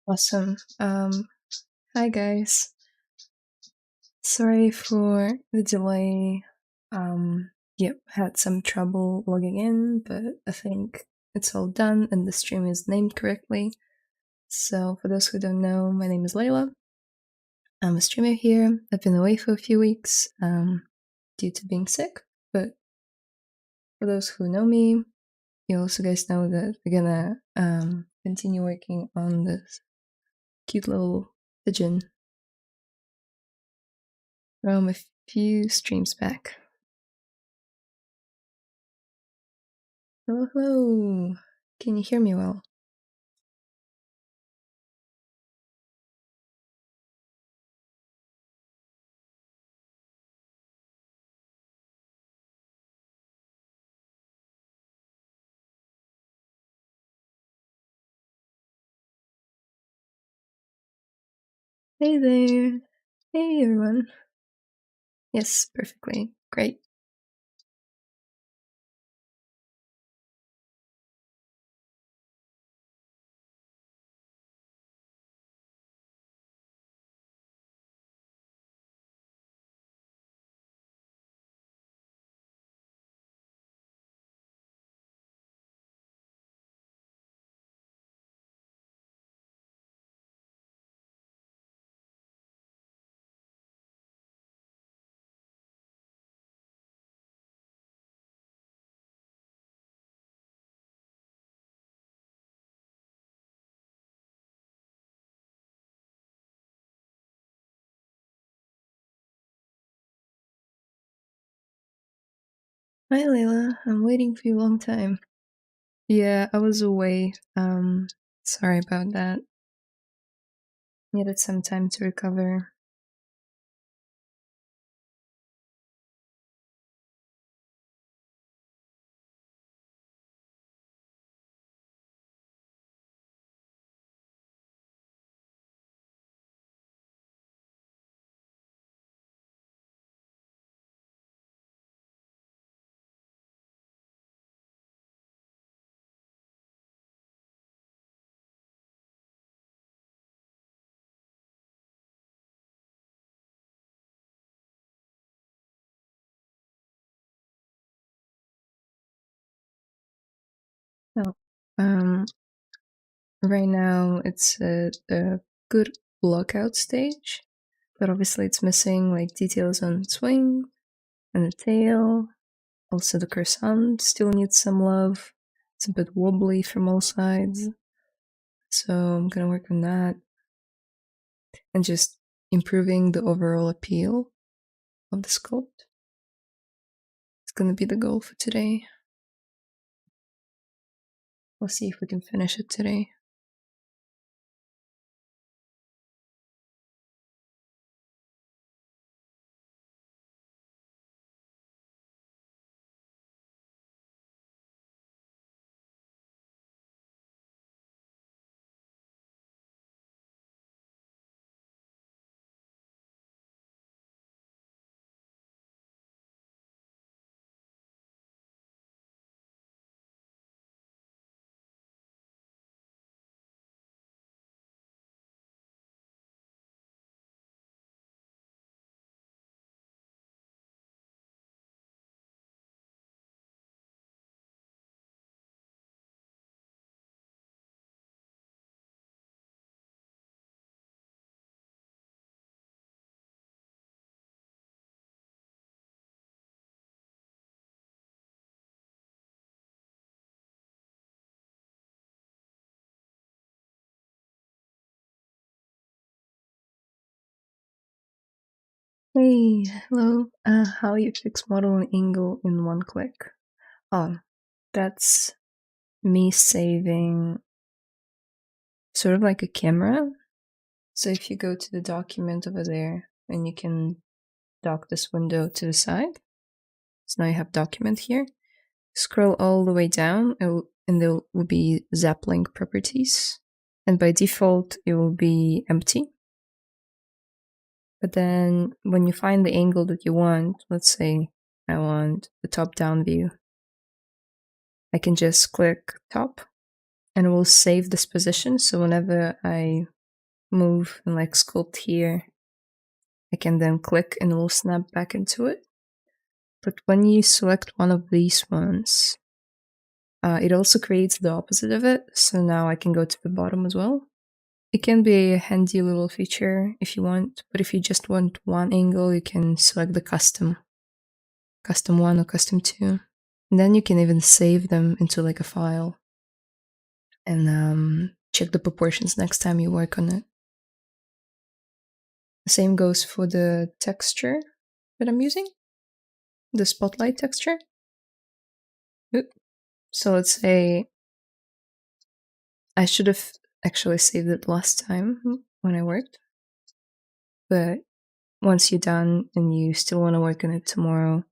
Awesome. Hi guys. Sorry for the delay. Yep, had some trouble logging in, but I think it's all done and the stream is named correctly. So for those who don't know, my name is Layla. I'm a streamer here. I've been away for a few weeks due to being sick, but for those who know me, you also guys know that we're gonna continue working on this cute little pigeon from a few streams back. Hello, hello. Can you hear me well? Hey there. Hey everyone. Yes, perfectly. Great. Hi Layla. I'm waiting for you a long time. Yeah, I was away. Sorry about that. Needed some time to recover. So, right now it's a good blockout stage, but obviously it's missing like details on its wing and the tail. Also the croissant still needs some love. It's a bit wobbly from all sides. So I'm gonna work on that and just improving the overall appeal of the sculpt. It's gonna be the goal for today. We'll see if we can finish it today. Hey, hello. How you fix model and angle in one click? Oh, that's me saving sort of like a camera. So if you go to the document over there and you can dock this window to the side. So now you have document here. Scroll all the way down and there will be Zaplink properties. And by default, it will be empty. But then when you find the angle that you want, let's say I want the top-down view, I can just click top and it will save this position. So whenever I move and like sculpt here, I can then click and it will snap back into it. But when you select one of these ones, it also creates the opposite of it. So now I can go to the bottom as well. It can be a handy little feature if you want, but if you just want one angle, you can select the custom 1 or custom 2. And then you can even save them into like a file and check the proportions next time you work on it. The same goes for the texture that I'm using, the spotlight texture. So let's say I should have actually saved it last time when I worked, but once you're done and you still want to work on it tomorrow,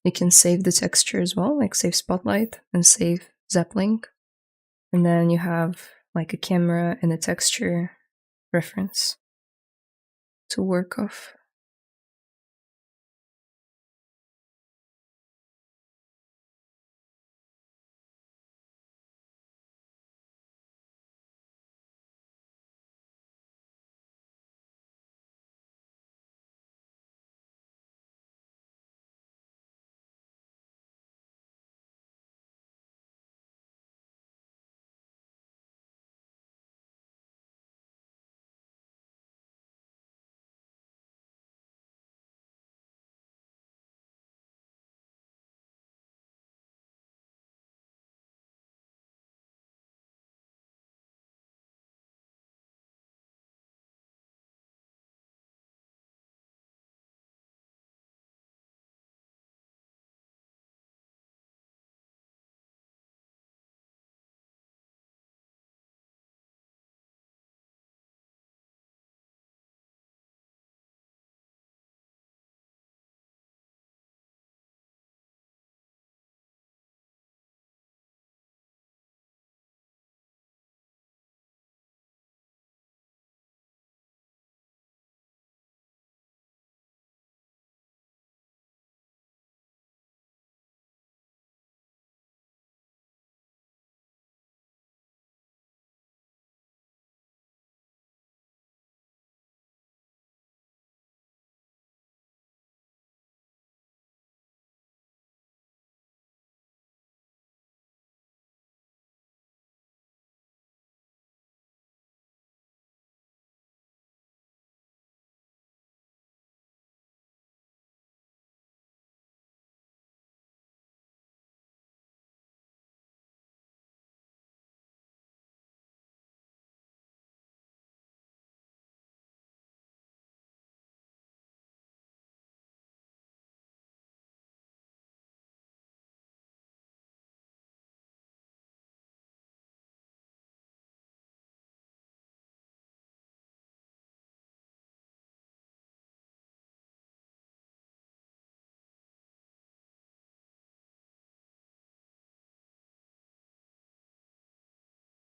you can save the texture as well, like save spotlight and save Zeppelin. And then you have like a camera and a texture reference to work off.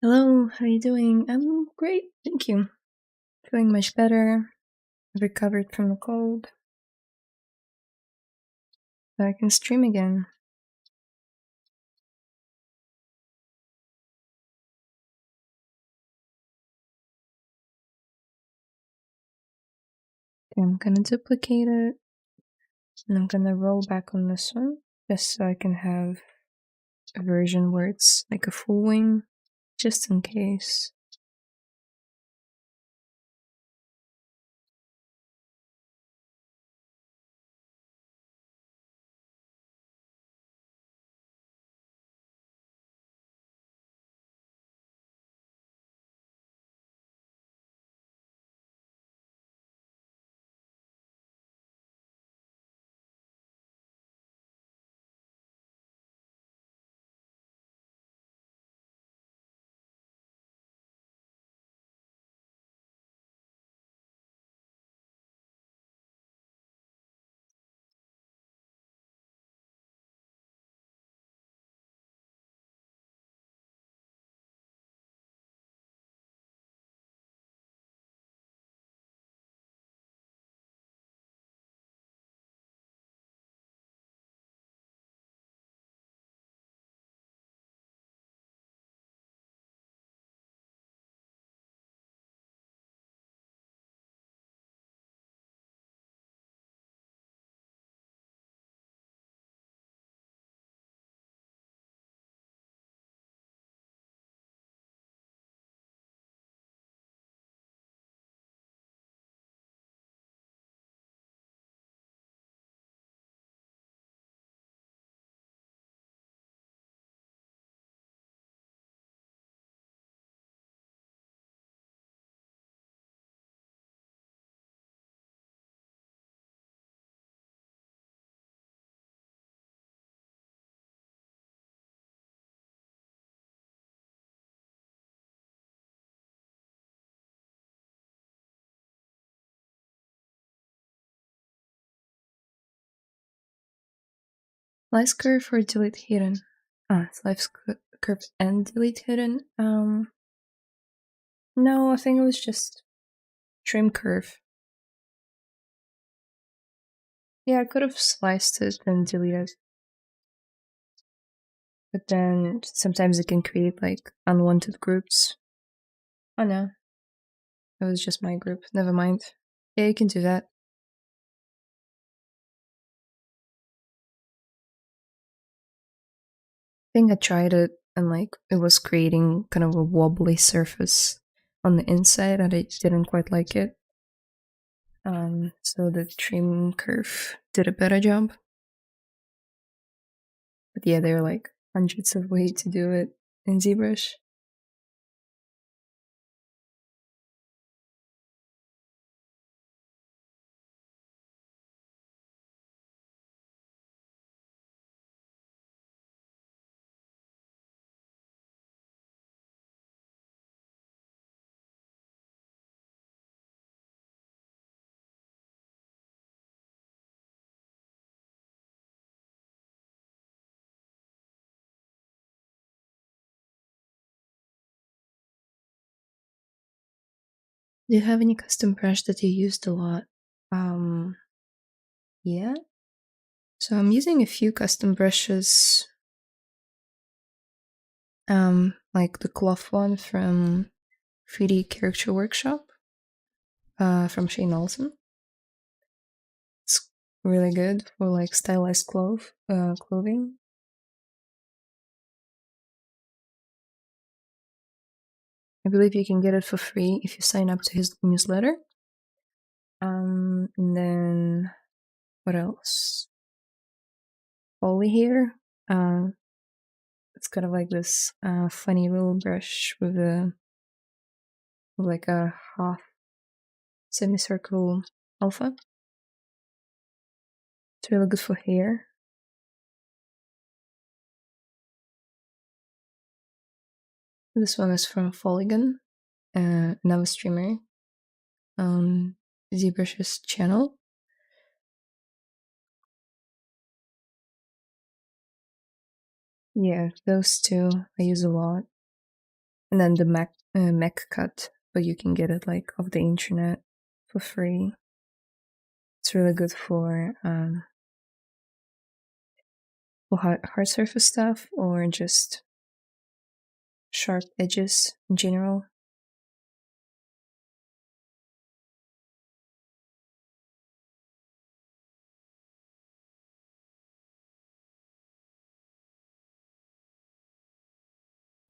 Hello, how are you doing? I'm great, thank you. Feeling much better. I've recovered from the cold. I can stream again. Okay, I'm gonna duplicate it. And I'm gonna roll back on this one, just so I can have a version where it's like a full wing, just in case. Slice curve or delete hidden? Slice curve and delete hidden. No, I think it was just trim curve. Yeah, I could have sliced it and deleted. But then sometimes it can create like unwanted groups. Oh no, it was just my group. Never mind. Yeah, you can do that. I think I tried it and like it was creating kind of a wobbly surface on the inside and I didn't quite like it. So the trim curve did a better job. But yeah, there are like hundreds of ways to do it in ZBrush. Do you have any custom brush that you used a lot? Yeah. So I'm using a few custom brushes. Like the cloth one from 3D Character Workshop, from Shane Olsen. It's really good for like stylized clothing. I believe you can get it for free if you sign up to his newsletter. And then what else? Poly here. It's kind of like this funny little brush with like a half semicircle alpha. It's really good for hair. This one is from Polygon, another streamer on ZBrush's channel. Yeah, those two I use a lot. And then the Mac cut, but you can get it like off the internet for free. It's really good for hard surface stuff or just sharp edges in general.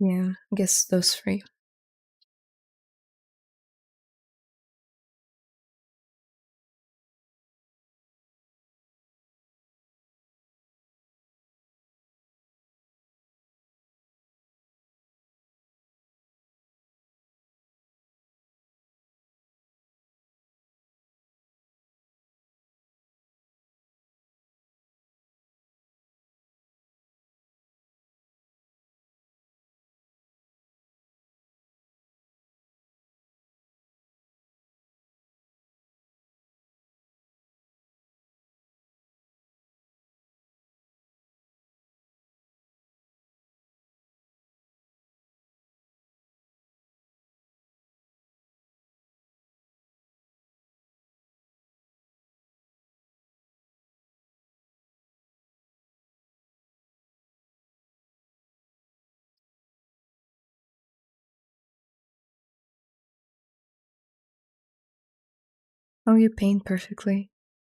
Yeah, I guess those three. Oh, you paint perfectly.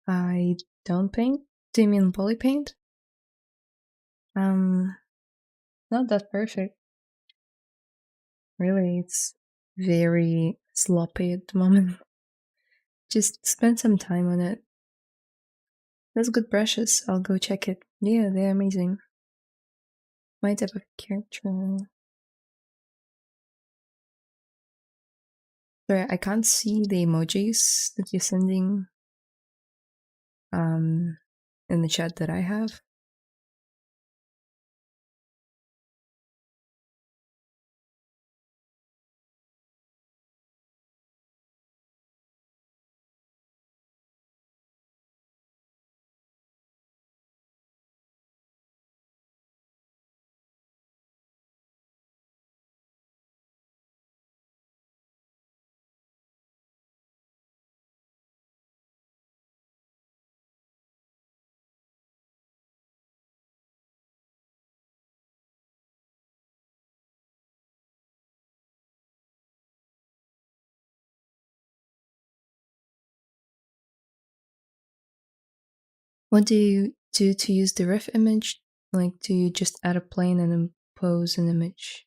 I don't paint. Do you mean poly paint? Not that perfect. Really, it's very sloppy at the moment. Just spend some time on it. Those good brushes. I'll go check it. Yeah, they're amazing. My type of character. Sorry, I can't see the emojis that you're sending in the chat that I have. What do you do to use the ref image? Like, do you just add a plane and impose an image?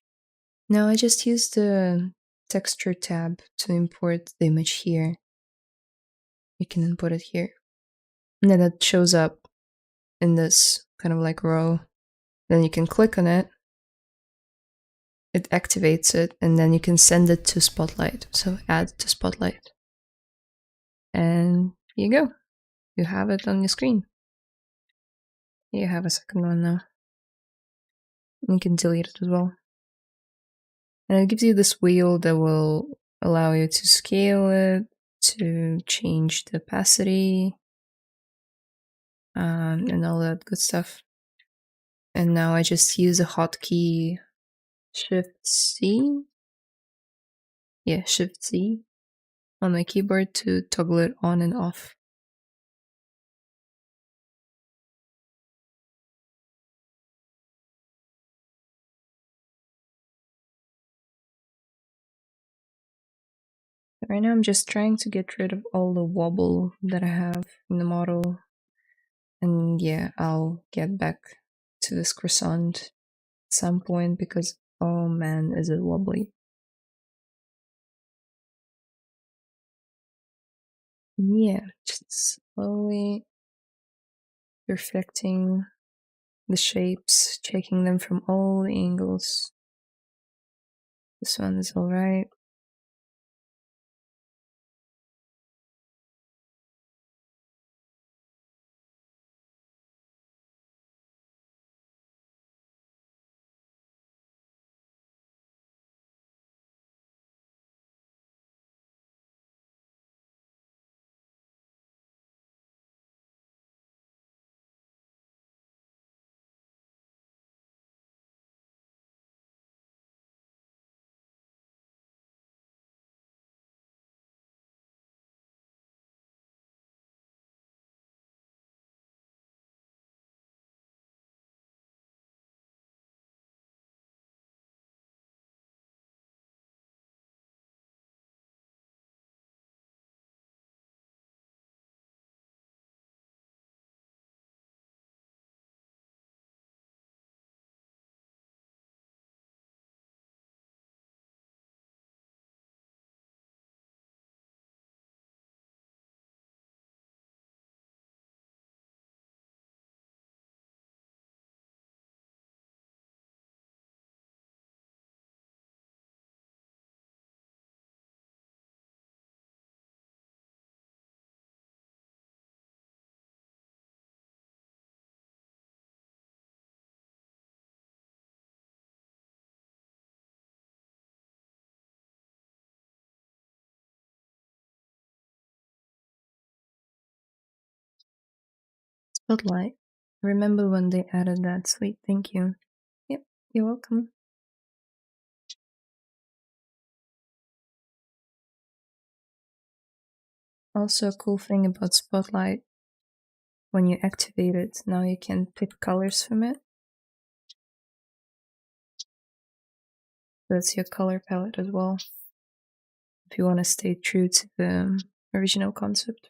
No, I just use the texture tab to import the image here. You can input it here. And then it shows up in this kind of like row. Then you can click on it. It activates it, and then you can send it to Spotlight. So add to Spotlight. And here you go. You have it on your screen. You have a second one now. You can delete it as well. And it gives you this wheel that will allow you to scale it, to change the opacity, and all that good stuff. And now I just use a hotkey Shift C. Yeah, Shift C on my keyboard to toggle it on and off. Right now I'm just trying to get rid of all the wobble that I have in the model. And yeah, I'll get back to this croissant at some point because, oh man, is it wobbly. Yeah, just slowly perfecting the shapes, checking them from all the angles. This one is alright. Spotlight. Remember when they added that? Sweet, thank you. Yep, you're welcome. Also, a cool thing about Spotlight, when you activate it, now you can pick colors from it. That's your color palette as well, if you want to stay true to the original concept.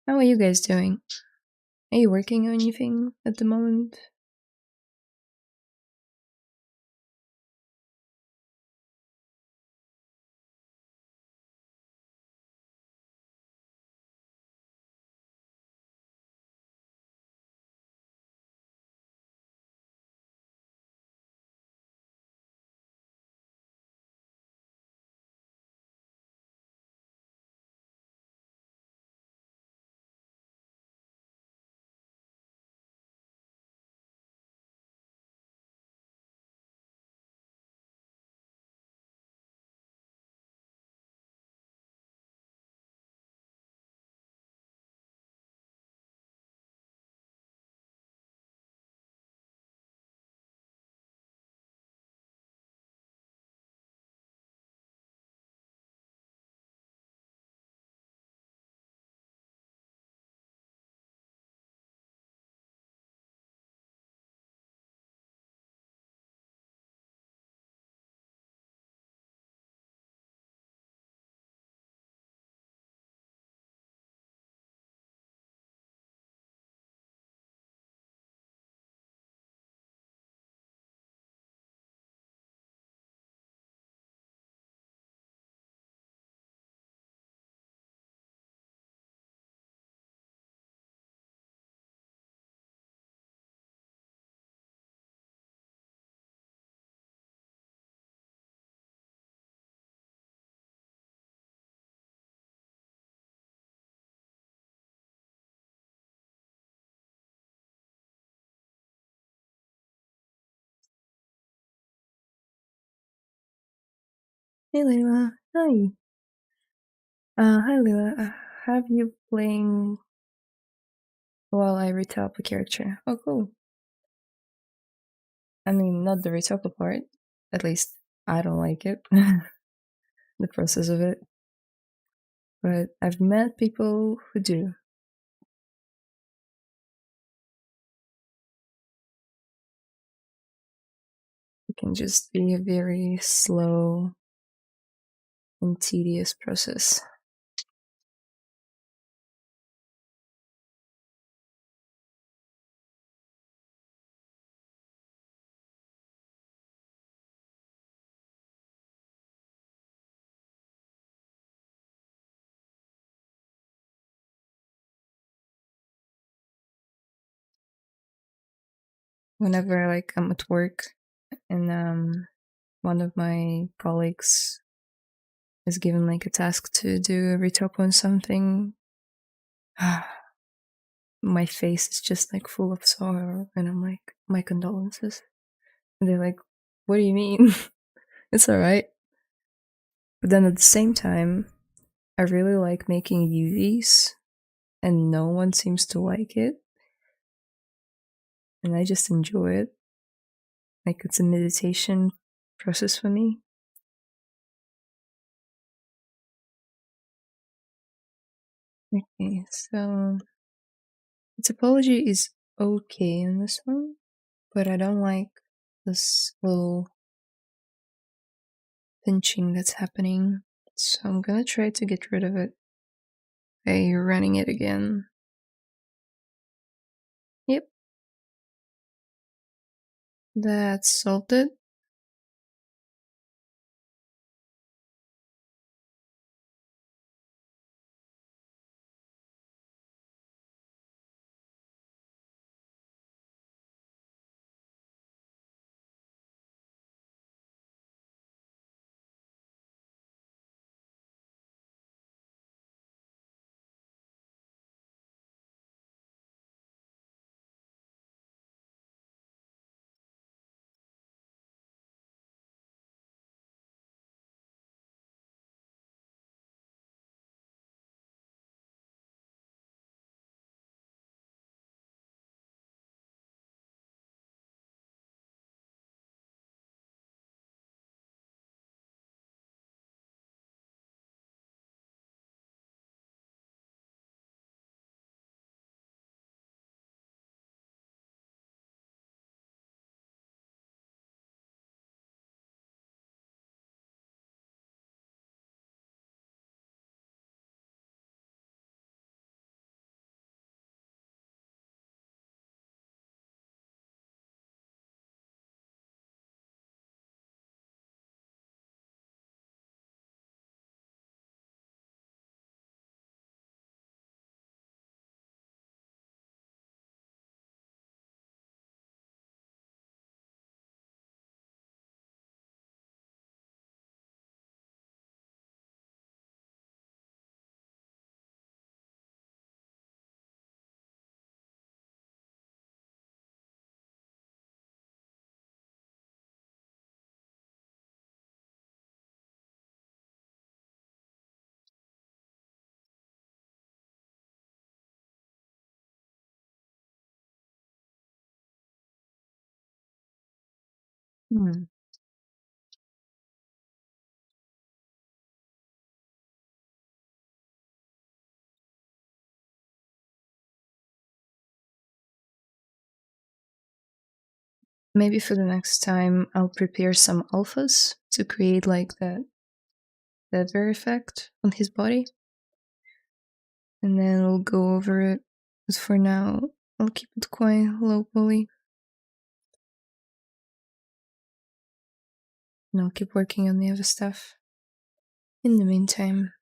How are you guys doing? Are you working on anything at the moment? Hey Layla, hi. Hi Layla. Have you playing while I retop a character? Oh, cool. I mean, not the retop part. At least I don't like it, the process of it. But I've met people who do. It can just be a very slow and tedious process. Whenever I'm at work and one of my colleagues is given a task to do a retop on something, my face is just full of sorrow, and I'm like, my condolences. And they're like, what do you mean? It's alright. But then at the same time, I really like making UVs, and no one seems to like it, and I just enjoy it. It's a meditation process for me. Okay, so its apology is okay in this one, but I don't like this little pinching that's happening, so I'm gonna try to get rid of it by running it again. Yep, that solved it. Hmm. Maybe for the next time, I'll prepare some alphas to create that very effect on his body, and then we'll go over it. But for now, I'll keep it quite low poly, and I'll keep working on the other stuff. In the meantime,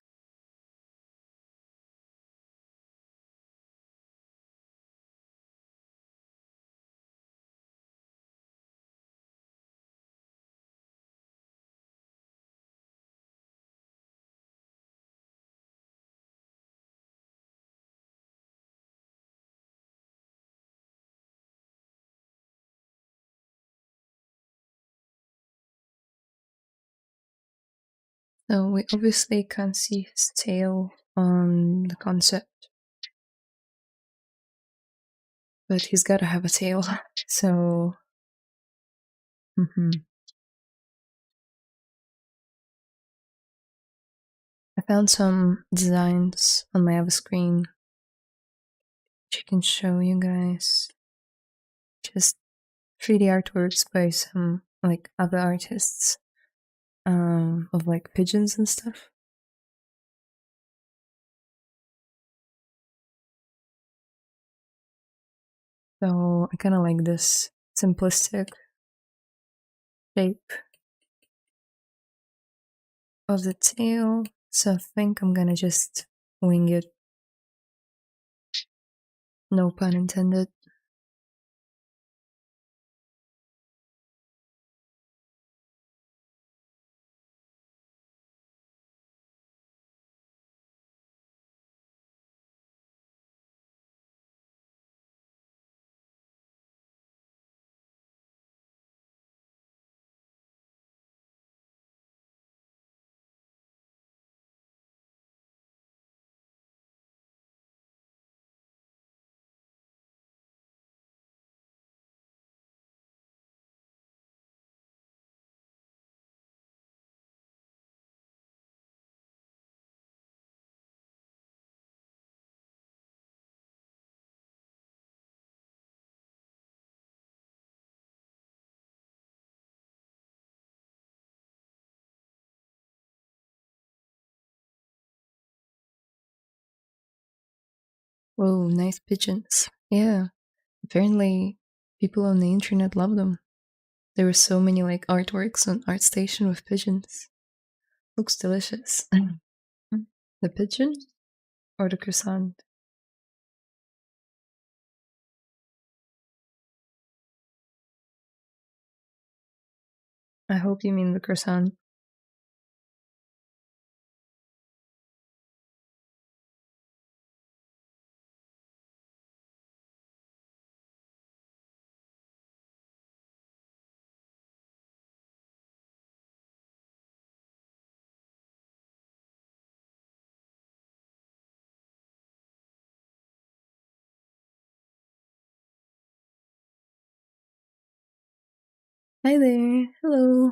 So we obviously can't see his tail on the concept, but he's gotta have a tail. So, I found some designs on my other screen which I can show you guys. Just 3D artworks by some like other artists of like pigeons and stuff. So I kind of like this simplistic shape of the tail. So I think I'm gonna just wing it. No pun intended. Whoa, nice pigeons. Yeah, apparently people on the internet love them. There were so many like artworks on ArtStation with pigeons. Looks delicious. The pigeon or the croissant? I hope you mean the croissant. Hi there. Hello.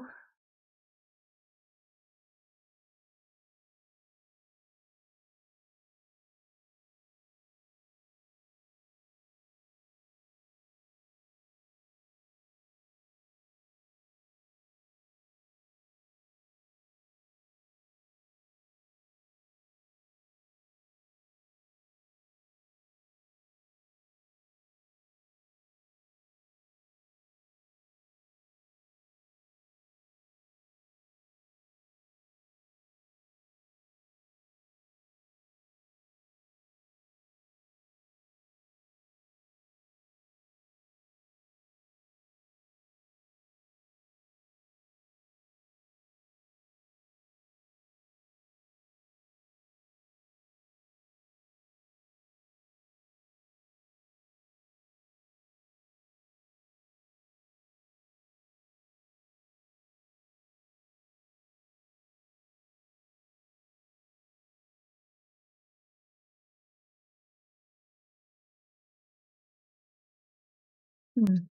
Hmm.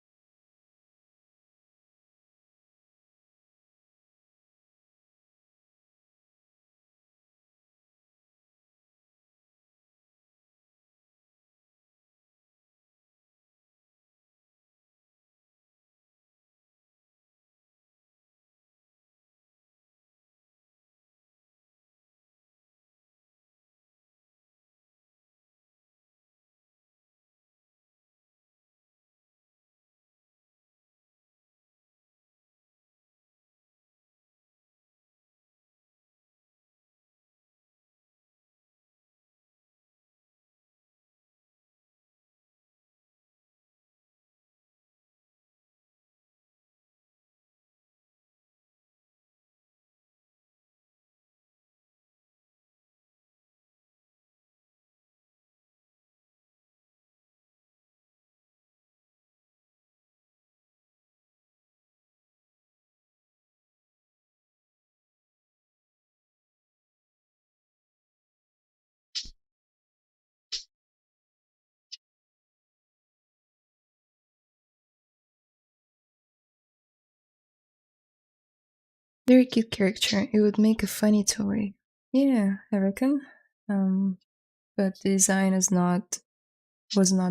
Very cute character. It would make a funny toy. Yeah, I reckon. But the design was not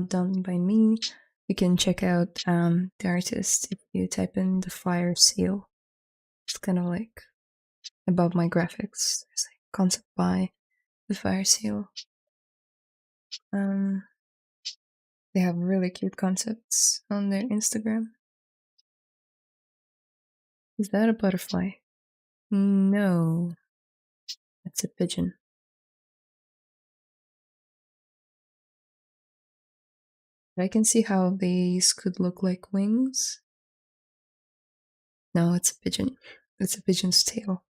done by me. You can check out the artist if you type in the fire seal. It's kind of like above my graphics. There's like concept by the fire seal. They have really cute concepts on their Instagram. Is that a butterfly? No, that's a pigeon. I can see how these could look like wings. No, it's a pigeon. It's a pigeon's tail.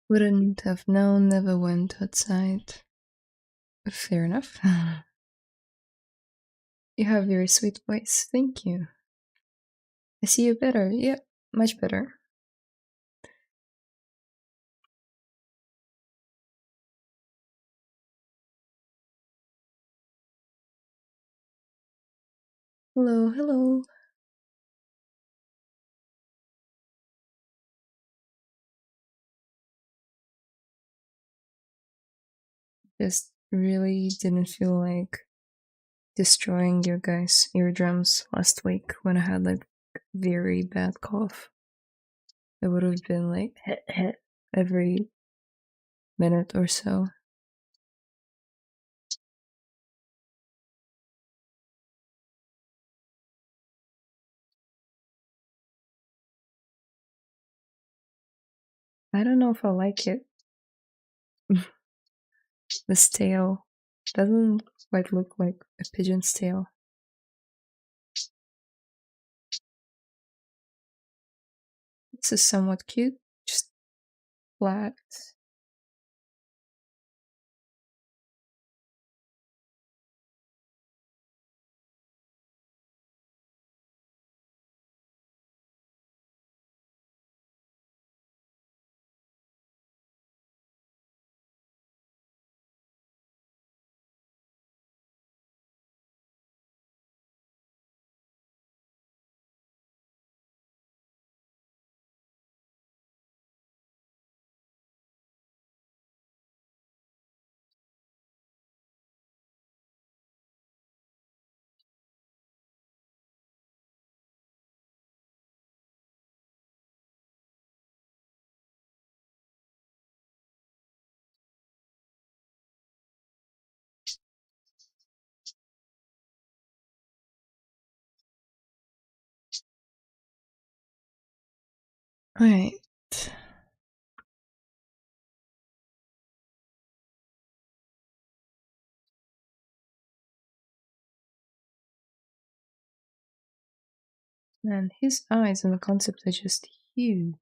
Wouldn't have known, never went outside. Fair enough. You have very sweet voice. Thank you. I see you better. Yep, much better. Hello, hello. Just really didn't feel like destroying your guys' eardrums last week when I had like very bad cough. It would have been like every minute or so. I don't know if I like it. This tail doesn't quite look like a pigeon's tail. This is somewhat cute, just flat. Alright. Man, his eyes in the concept are just huge.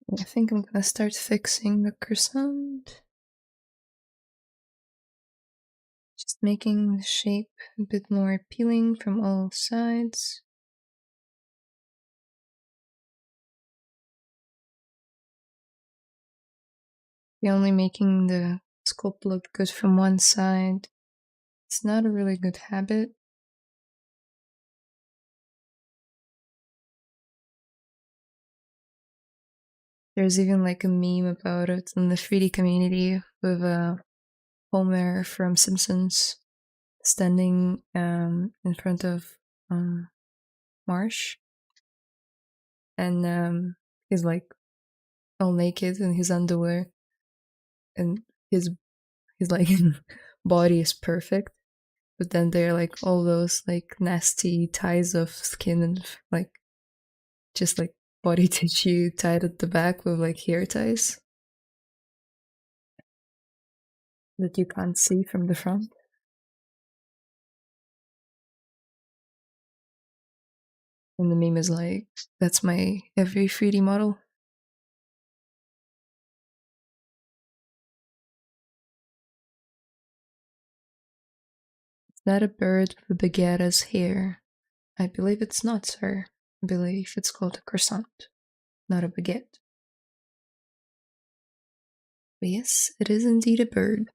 I think I'm gonna start fixing the croissant. Just making the shape a bit more appealing from all sides. You're only making the sculpt look good from one side. It's not a really good habit. There's even like a meme about it in the 3D community with Homer from Simpsons standing in front of Marsh, and he's like all naked in his underwear, and his like body is perfect, but then there are like all those like nasty ties of skin and like just like body tissue tied at the back with like hair ties that you can't see from the front. And the meme is like, that's my every 3D model. Is that a bird with a baguette's hair? I believe it's not, sir. I believe it's called a croissant, not a baguette. But yes, it is indeed a bird.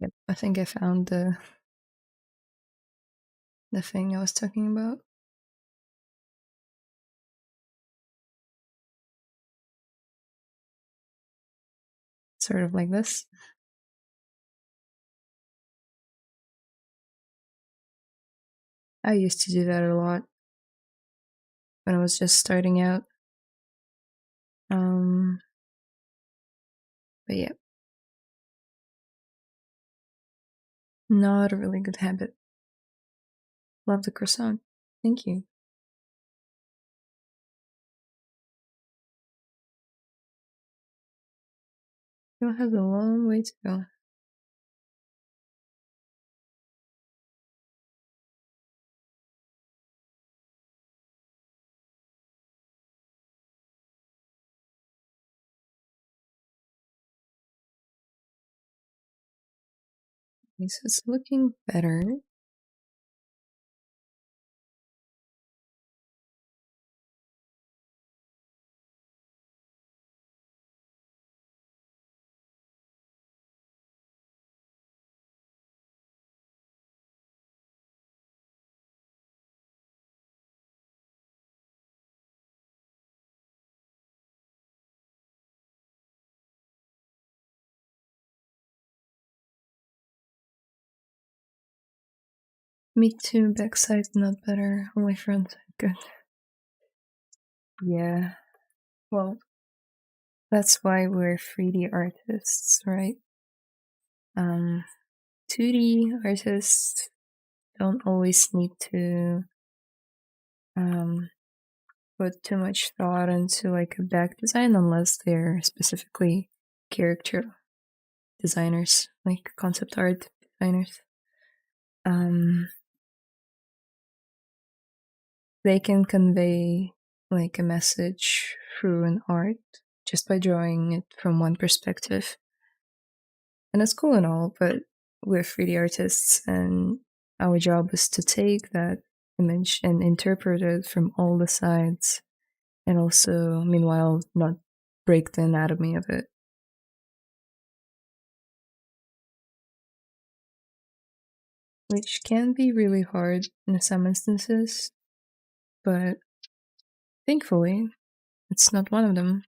Yep, I think I found the thing I was talking about. sort of like this. I used to do that a lot when I was just starting out. But yeah, not a really good habit. Love the croissant. Thank you. Still have a long way to go. Okay, so it's looking better. Me too, backside's not better, only frontside good. Yeah, well, that's why we're 3D artists, right? 2D artists don't always need to put too much thought into like a back design unless they're specifically character designers, like concept art designers. They can convey like a message through an art just by drawing it from one perspective. And that's cool and all, but we're 3D artists and our job is to take that image and interpret it from all the sides and also, meanwhile, not break the anatomy of it. Which can be really hard in some instances, but thankfully, it's not one of them.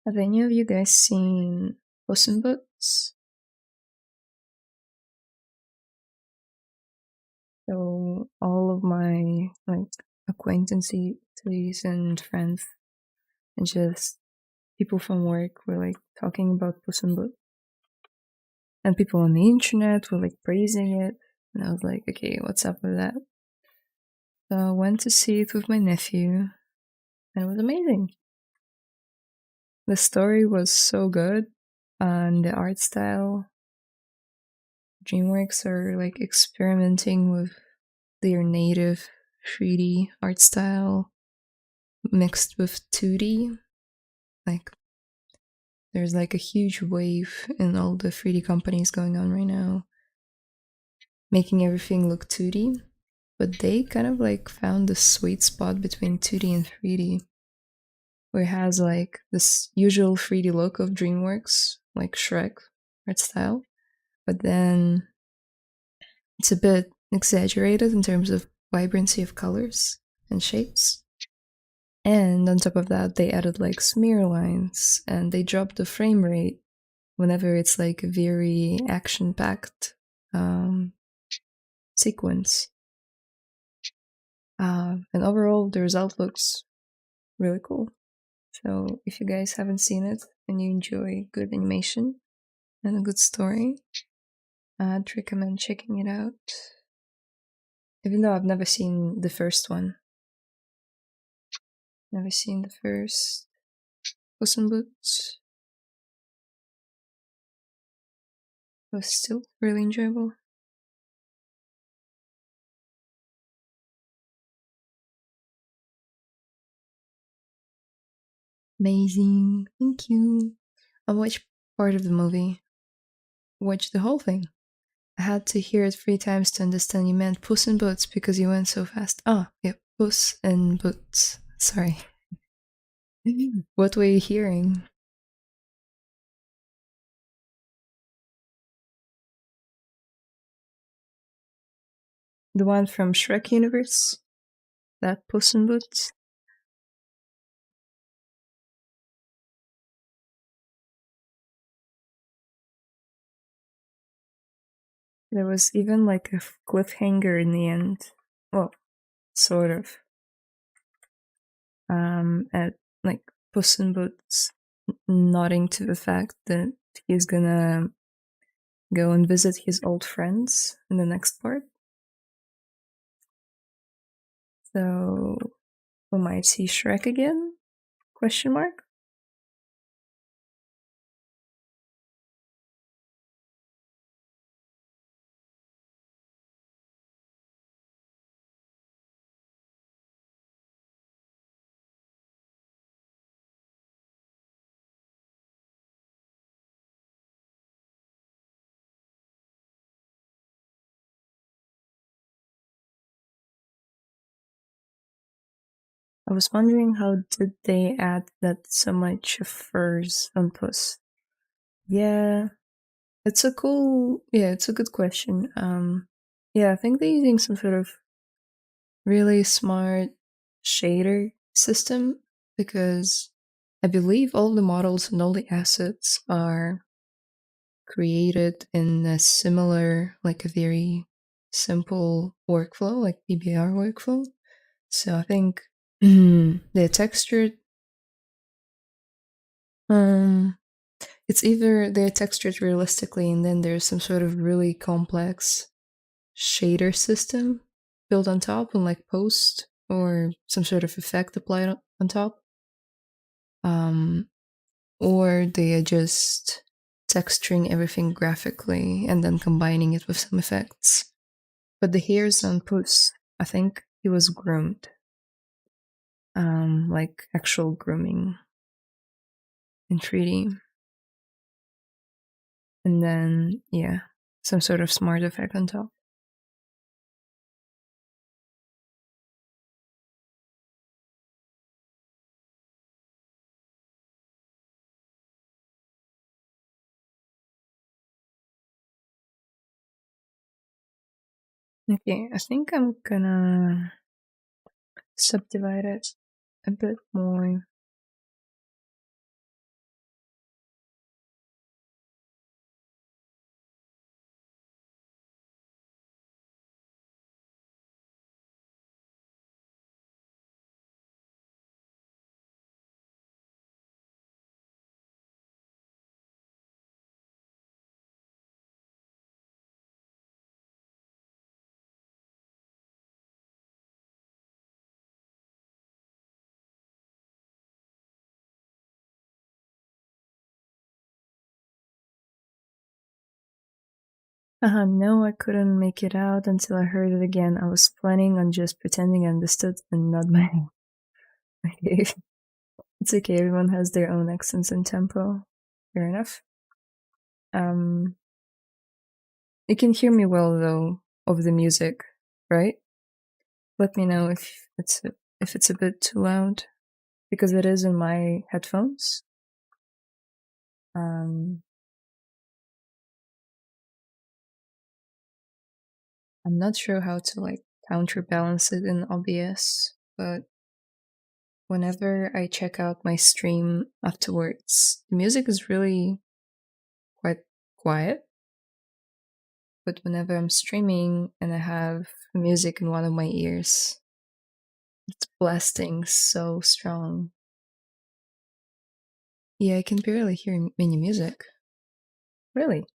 Have any of you guys seen Puss in Boots? So all of my like acquaintances and friends and just people from work were like talking about Puss in Boots. And people on the internet were like praising it. And I was like, okay, what's up with that? So I went to see it with my nephew and it was amazing. The story was so good and the art style. DreamWorks are like experimenting with their native 3D art style mixed with 2D. Like there's like a huge wave in all the 3D companies going on right now, making everything look 2D. But they kind of like found the sweet spot between 2D and 3D, where it has like this usual 3D look of DreamWorks, like Shrek art style, but then it's a bit exaggerated in terms of vibrancy of colors and shapes. And on top of that, they added like smear lines and they dropped the frame rate whenever it's like a very action packed sequence. And overall, the result looks really cool. So if you guys haven't seen it and you enjoy good animation and a good story, I'd recommend checking it out. Even though I've never seen the first one. Never seen the first Puss in Boots. It was still really enjoyable. Amazing. Thank you. On which part of the movie? watch the whole thing. I had to hear it 3 times to understand you meant Puss in Boots because you went so fast. Ah, yeah, Puss in Boots. Sorry. What were you hearing? The one from Shrek universe? That Puss in Boots? There was even like a cliffhanger in the end. Well, sort of. At like Puss in Boots nodding to the fact that he's gonna go and visit his old friends in the next part. So we might see Shrek again? Question mark? I was wondering how did they add that so much of furs on Puss? Yeah, it's a good question. Yeah, I think they're using some sort of really smart shader system because I believe all the models and all the assets are created in a similar, like a very simple workflow, like PBR workflow. So I think the textured, um, it's either they're textured realistically and then there's some sort of really complex shader system built on top and like post or some sort of effect applied on top. Um, or they are just texturing everything graphically and then combining it with some effects. But the hairs on Puss, I think he was groomed, like actual grooming in 3D. And then, yeah, some sort of smart effect on top. Okay, I think I'm gonna subdivide it a bit more. No, I couldn't make it out until I heard it again. I was planning on just pretending I understood and not my. Okay. It's okay, everyone has their own accents and tempo. Fair enough. Um, you can hear me well though over the music, right? Let me know if it's a bit too loud because it is in my headphones. Um, I'm not sure how to like counterbalance it in OBS, but whenever I check out my stream afterwards, the music is really quite quiet. But whenever I'm streaming and I have music in one of my ears, it's blasting so strong. Yeah, I can barely hear any music. Really?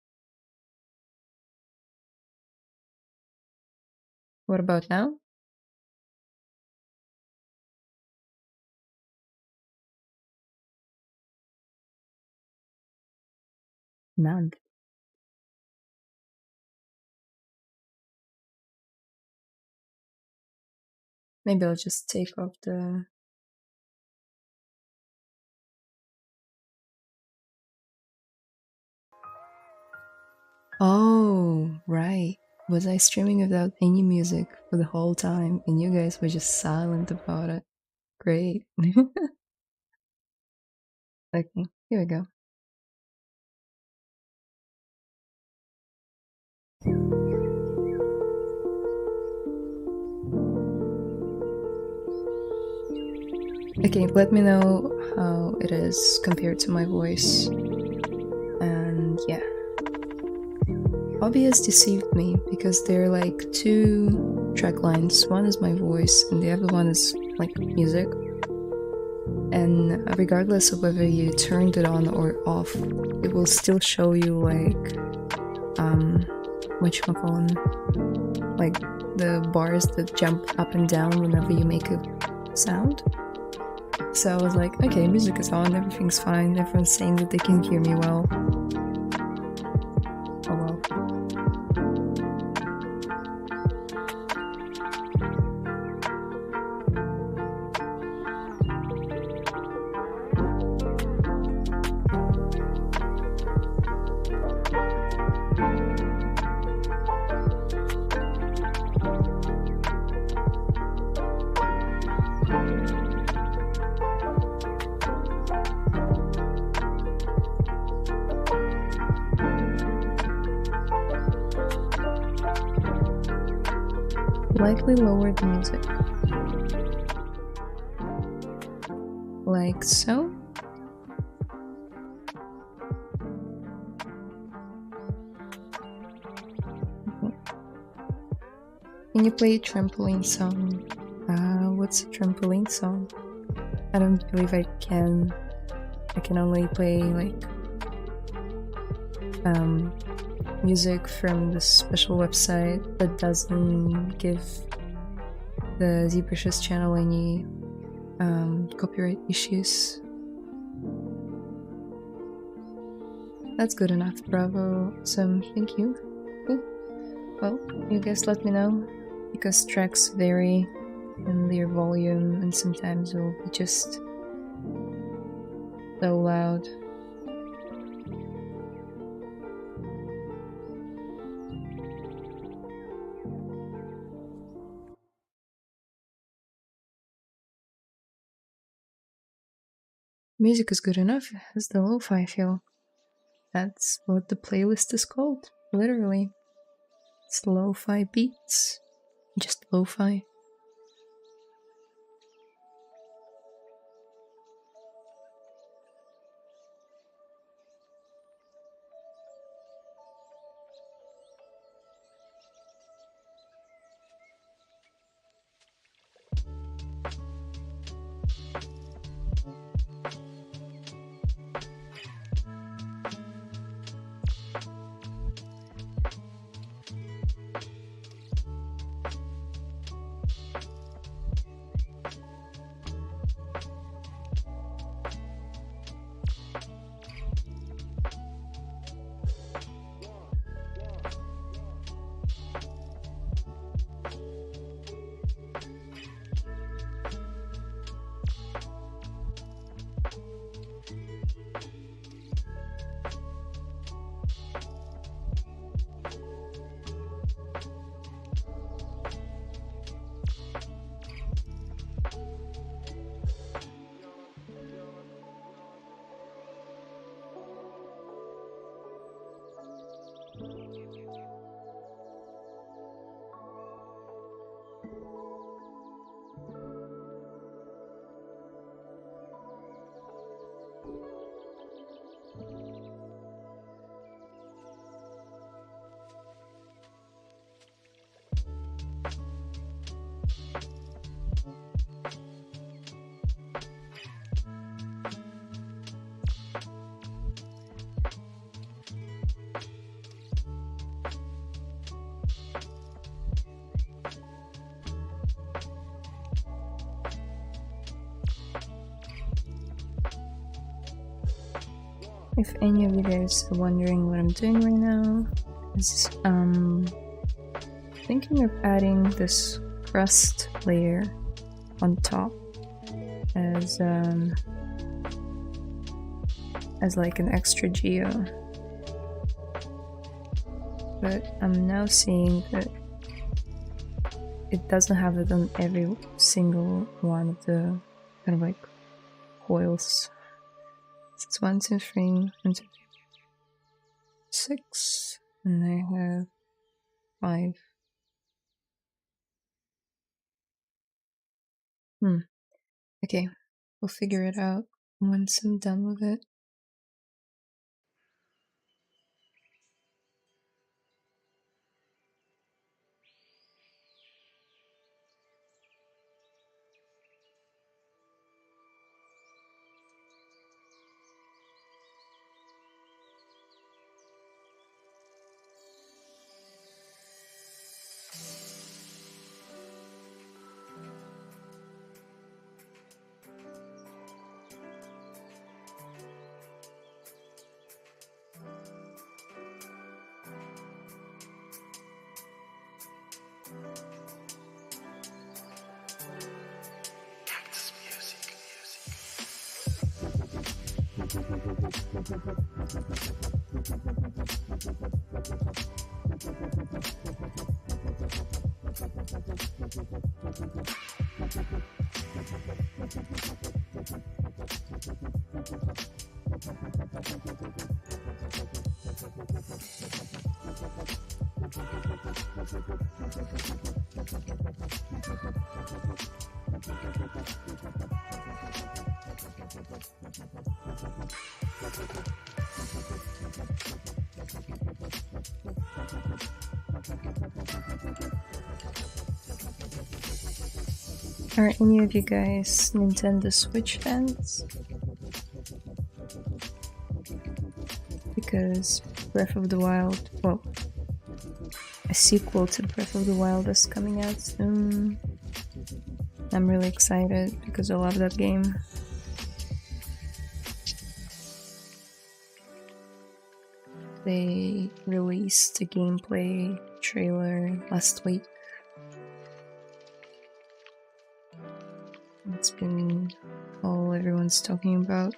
What about now? None. Maybe I'll just take off the. Oh, right. Was I streaming without any music for the whole time and you guys were just silent about it? Great. Okay, here we go. Okay, let me know how it is compared to my voice. And yeah. OBS deceived me because there are like two track lines. One is my voice and the other one is like music. And regardless of whether you turned it on or off, it will still show you like whatchamacallin', like the bars that jump up and down whenever you make a sound. So I was like, okay, music is on, everything's fine, everyone's saying that they can hear me well. Oh well. Slightly lower the music. Like so. Okay. Can you play a trampoline song? What's a trampoline song? I don't believe I can. I can only play like music from this special website that doesn't give the ZBrush's channel any copyright issues. That's good enough, bravo. So thank you. Cool. Well, you guys let me know, because tracks vary in their volume and sometimes it will be just so loud. Music is good enough as the lo-fi feel. That's what the playlist is called, literally. It's lo-fi beats. Just lo-fi. If any of you guys are wondering what I'm doing right now, is thinking of adding this crust layer on top as like an extra geo. but I'm now seeing that it doesn't have it on every single one of the kind of like coils. It's 1, 2, 3, 1, 2, 3, 6, and I have 5. Okay, we'll figure it out once I'm done with it. Are any of you guys Nintendo Switch fans? Because Breath of the Wild, well, a sequel to Breath of the Wild is coming out soon. I'm really excited because I love that game. They released a gameplay trailer last week. It's been all everyone's talking about.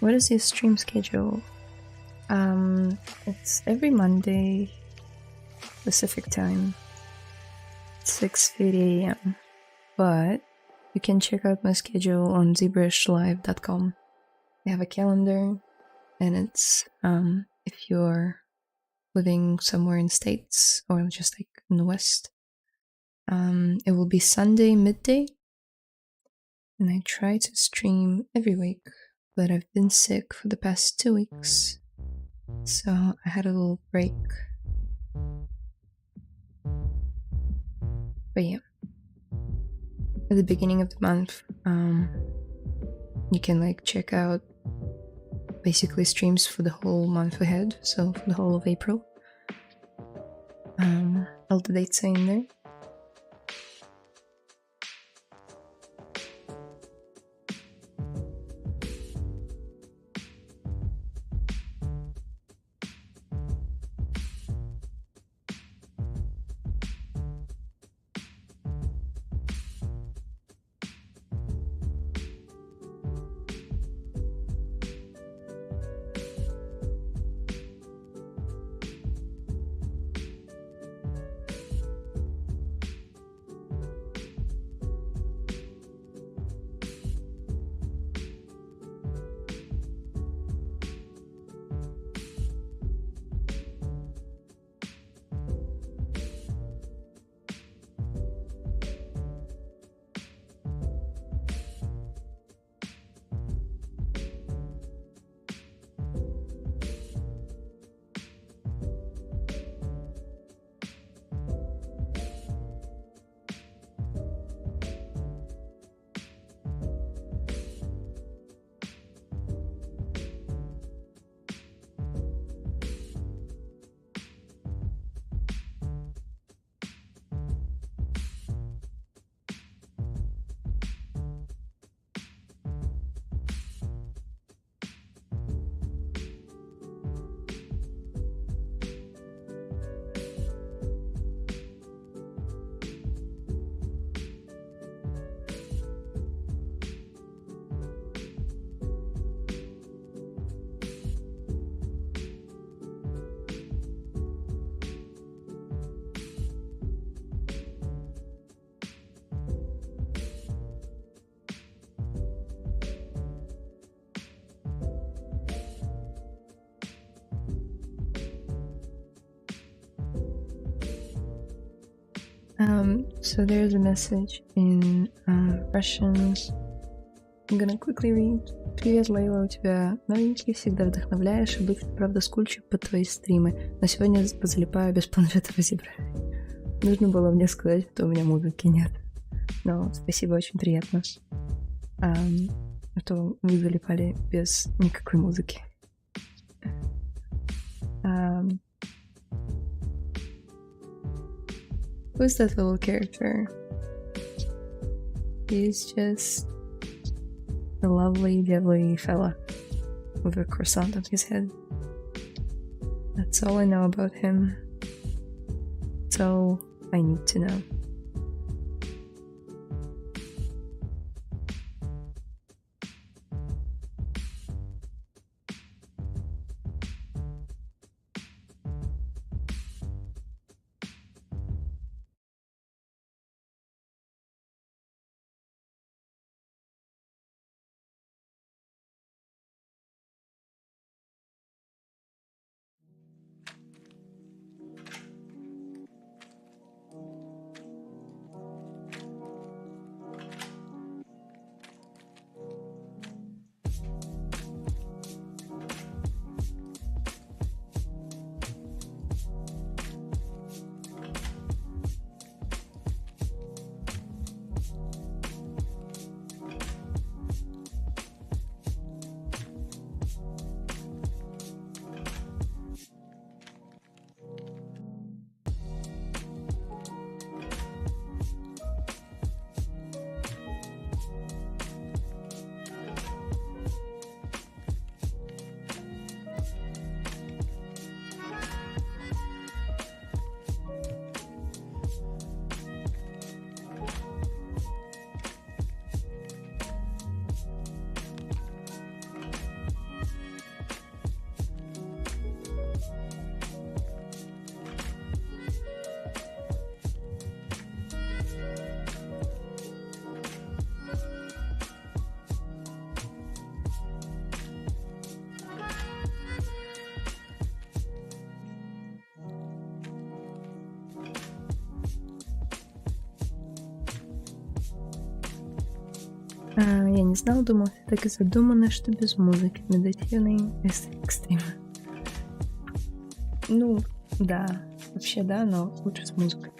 What is your stream schedule? It's every Monday Pacific time, 6:50 a.m. But you can check out my schedule on ZBrushLive.com. I have a calendar, and it's if you're living somewhere in States or just like in the West, it will be Sunday midday, and I try to stream every week. But I've been sick for the past 2 weeks, so I had a little break. But yeah, at the beginning of the month, you can like check out basically streams for the whole month ahead, so for the whole of April. All the dates are in there. So there's a message in Russian. I'm gonna quickly read. Привет, Лейла, у тебя новенький, всегда вдохновляешь, обычно, правда, скульчу под твои стримы, но сегодня залипаю без планшета в ZBrush. Нужно было мне сказать, что у меня музыки нет. Но спасибо, очень приятно. А то вы залипали без никакой музыки. Who's that little character? He's just a lovely fella with a croissant on his head. That's all I know about him. That's all I need to know. Я не знал, думал, так и задумано, что без музыки медитативный экстрим. Ну, да, вообще да, но лучше с музыкой.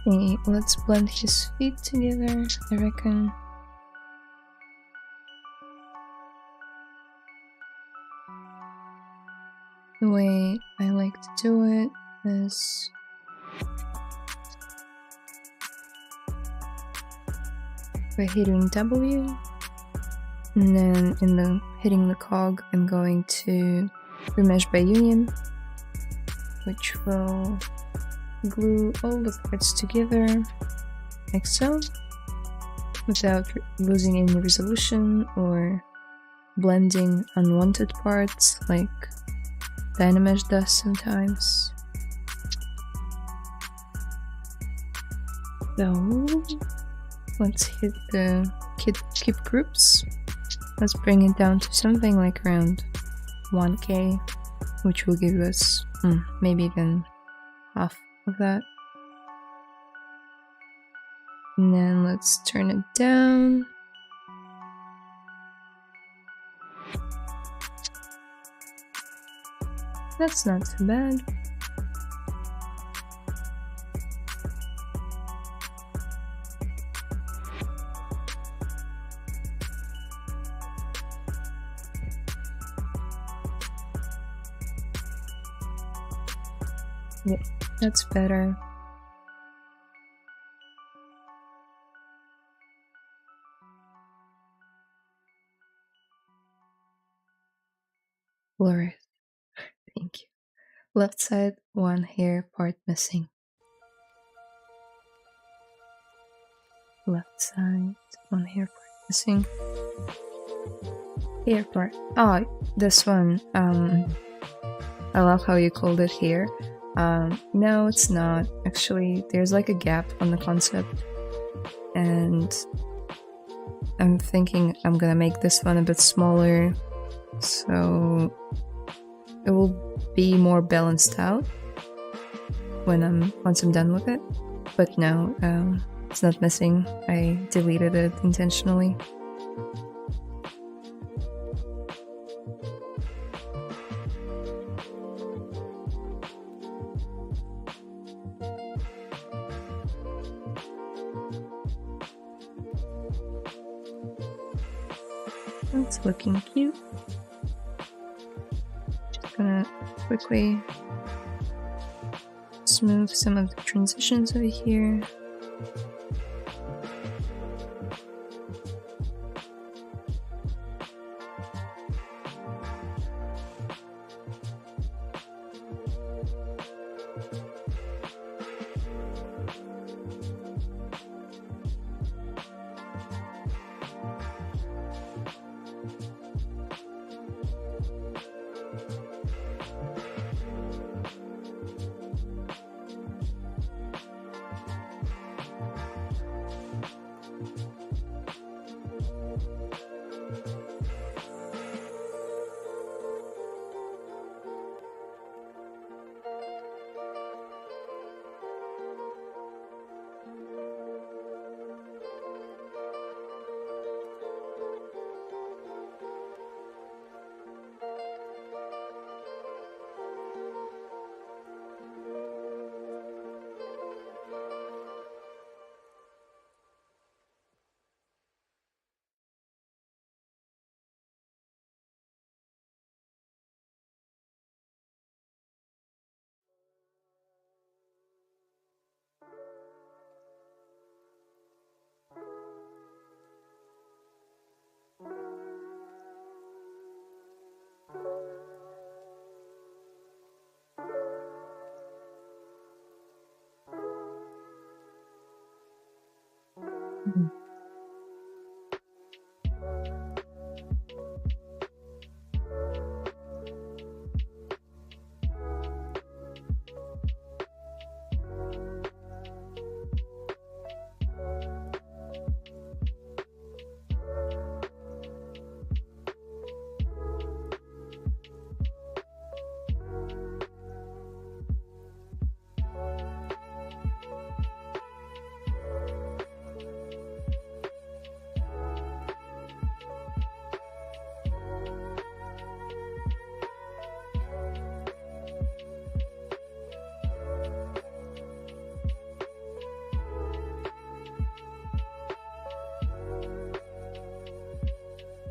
Okay, let's blend his feet together, I reckon. The way I like to do it is by hitting W, and then hitting the cog, I'm going to remesh by union, which will glue all the parts together like so, without losing any resolution or blending unwanted parts like Dynamesh does sometimes. So let's hit the keep groups. Let's bring it down to something like around 1k, which will give us maybe even half of that. And then let's turn it down. That's not too bad. Yeah, that's better. Blur it. Thank you. Left side, one hair part missing. Left side, one hair part missing. Hair part. Oh, this one. I love how you called it here. No, it's not. Actually, there's like a gap on the concept. And I'm thinking I'm gonna make this one a bit smaller, so it will be more balanced out once I'm done with it. But no, it's not missing. I deleted it intentionally. It's looking cute. Just gonna quickly smooth some of the transitions over here.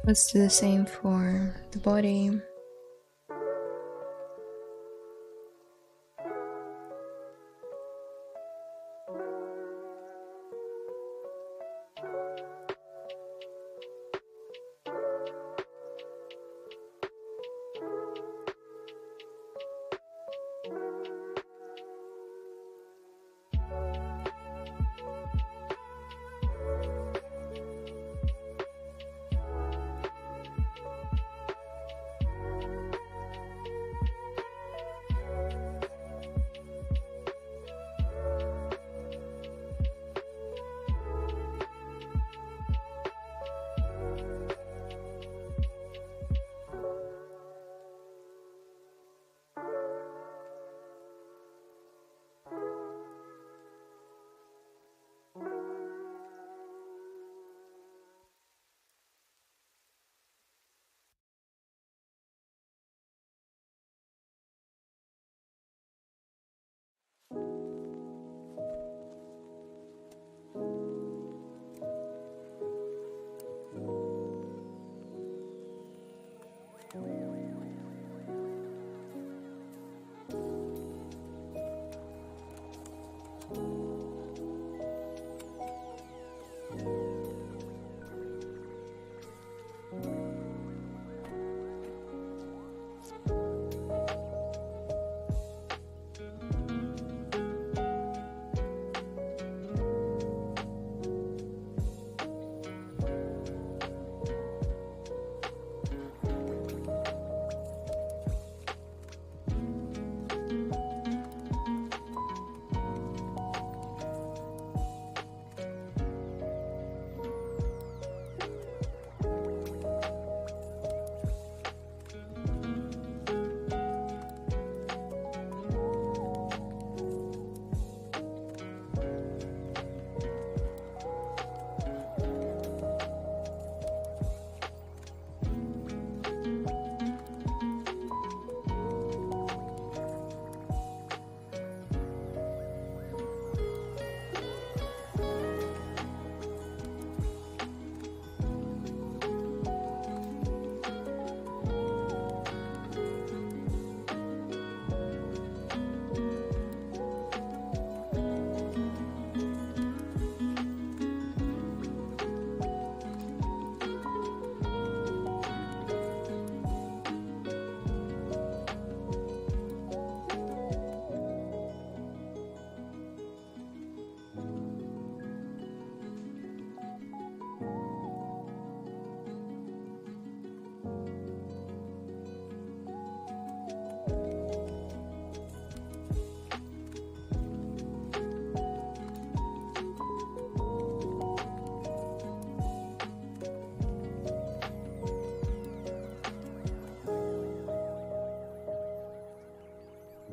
Let's do the same for the body.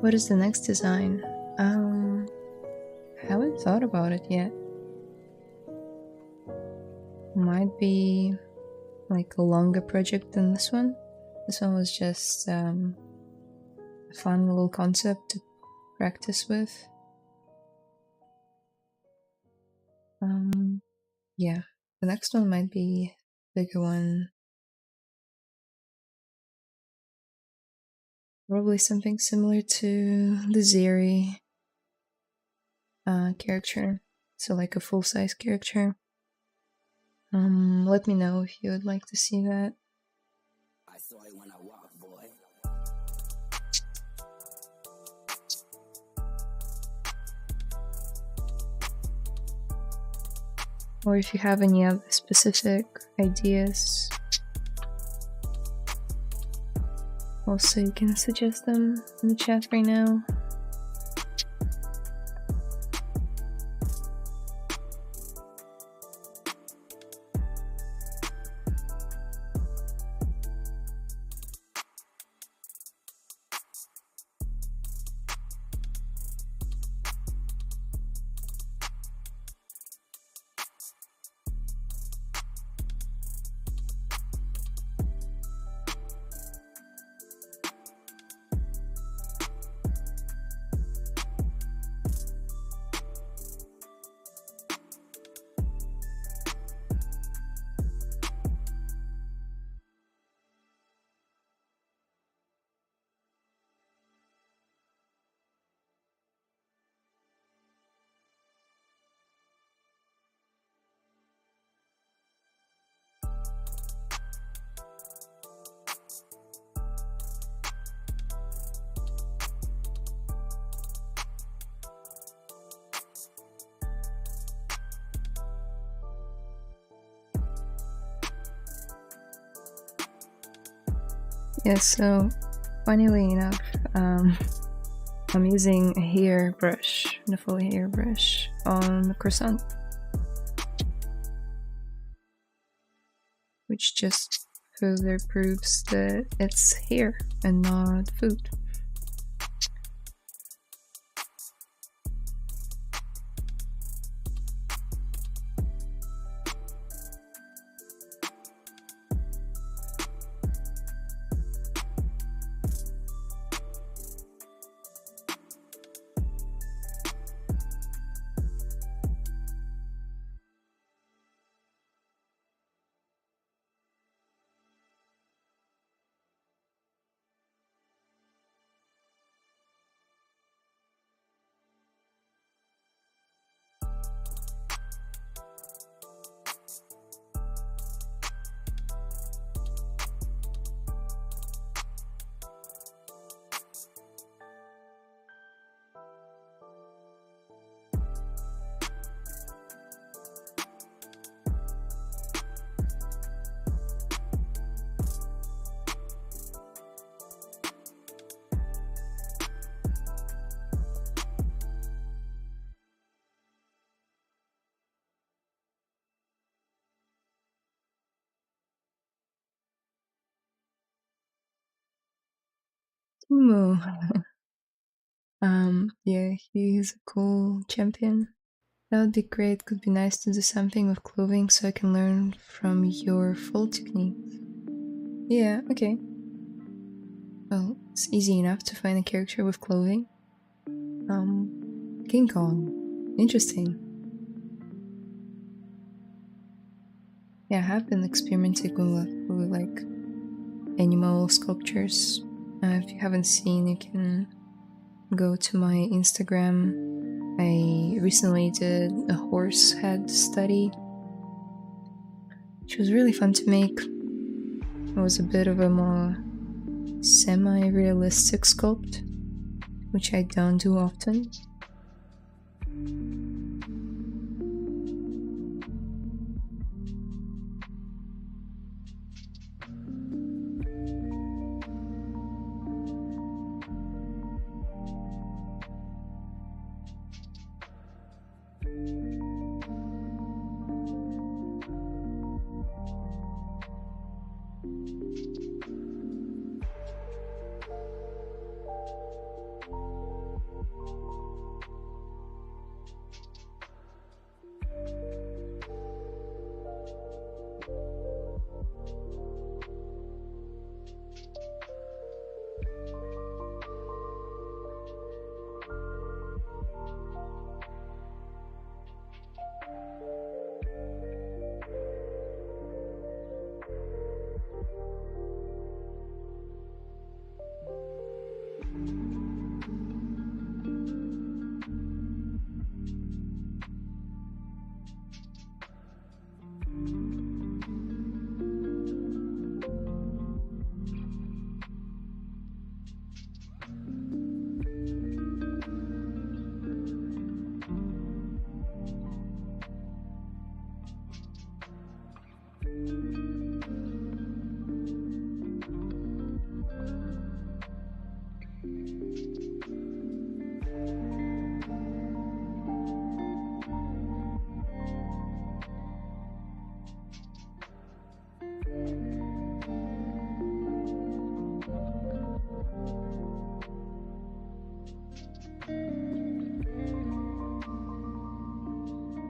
What is the next design? Haven't thought about it yet. Might be like a longer project than this one. This one was just a fun little concept to practice with. Yeah, the next one might be a bigger one. Probably something similar to the Zeri character, so like a full-size character. Let me know if you would like to see that. I saw it when I walked, boy. Or if you have any other specific ideas, also you can suggest them in the chat right now. Yeah, so funnily enough, I'm using a hair brush, the full hair brush on the croissant, which just further proves that it's hair and not food. Tumu. Yeah, he's a cool champion. That would be great. Could be nice to do something with clothing so I can learn from your full techniques. Yeah, okay. Well, it's easy enough to find a character with clothing. King Kong. Interesting. Yeah, I have been experimenting with like animal sculptures. If you haven't seen, you can go to my Instagram. I recently did a horse head study, which was really fun to make. It was a bit of a more semi-realistic sculpt, which I don't do often.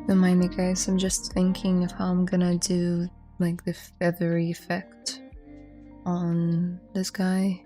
Don't mind me, guys, I'm just thinking of how I'm gonna do like the feathery effect on this guy.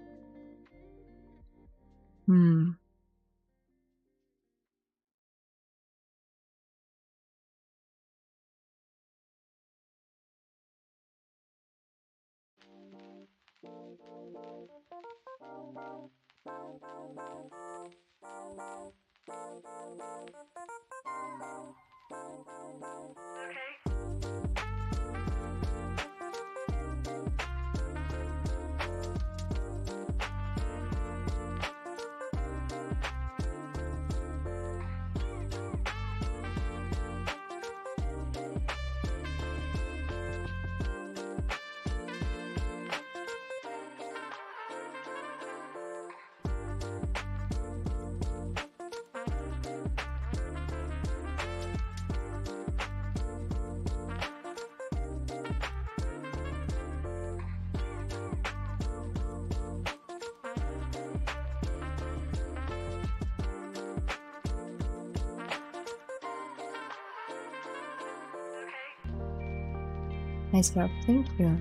Nice job, thank you.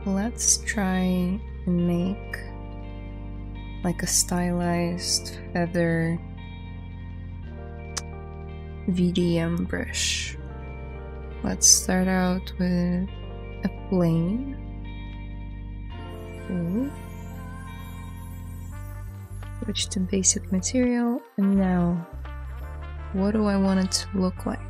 Let's try and make like a stylized feather VDM brush. Let's start out with a plane. Ooh. Switch to basic material, and now what do I want it to look like?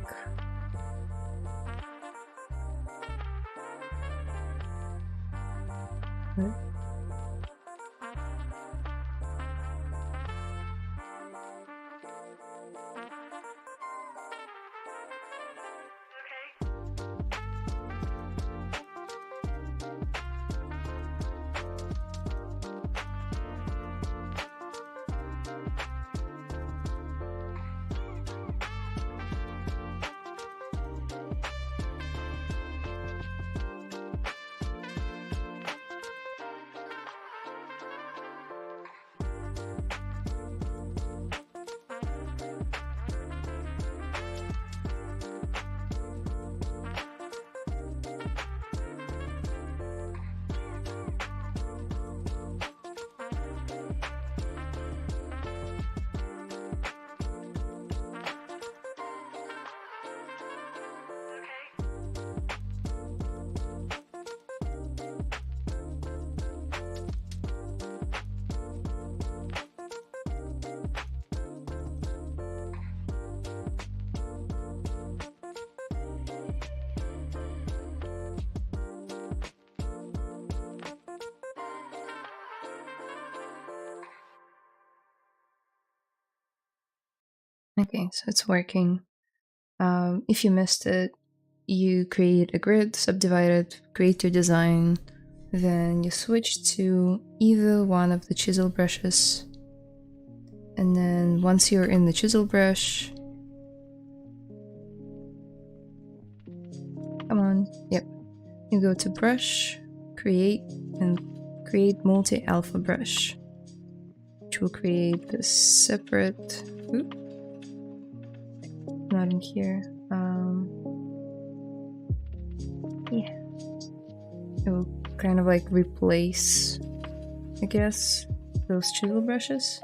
Okay, so it's working. If you missed it, you create a grid, subdivide it, create your design, then you switch to either one of the chisel brushes, and then once you're in the chisel brush, come on, yep, you go to brush, create, and create multi-alpha brush, which will create this separate, not in here, yeah, it will kind of like replace, I guess, those chisel brushes.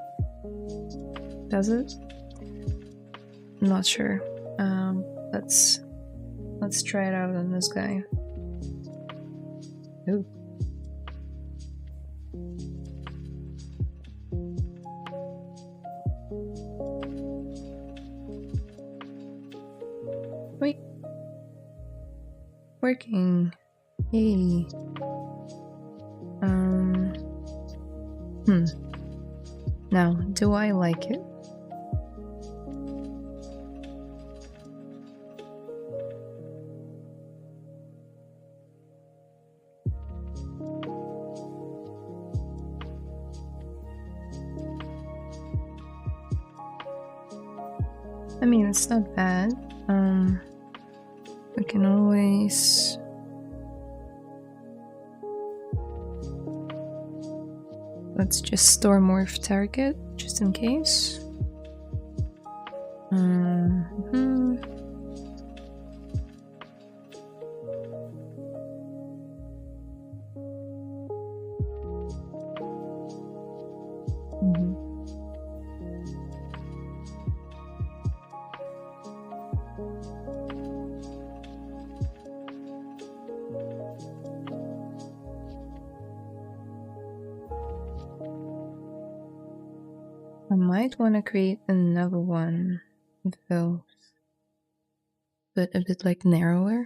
Does it? I'm not sure. Let's try it out on this guy. Ooh. Wait. Working. Yay. Now, do I like it? I mean, it's not bad. We can always... Let's just store morph target, just in case. I might want to create another one of those, but a bit like narrower.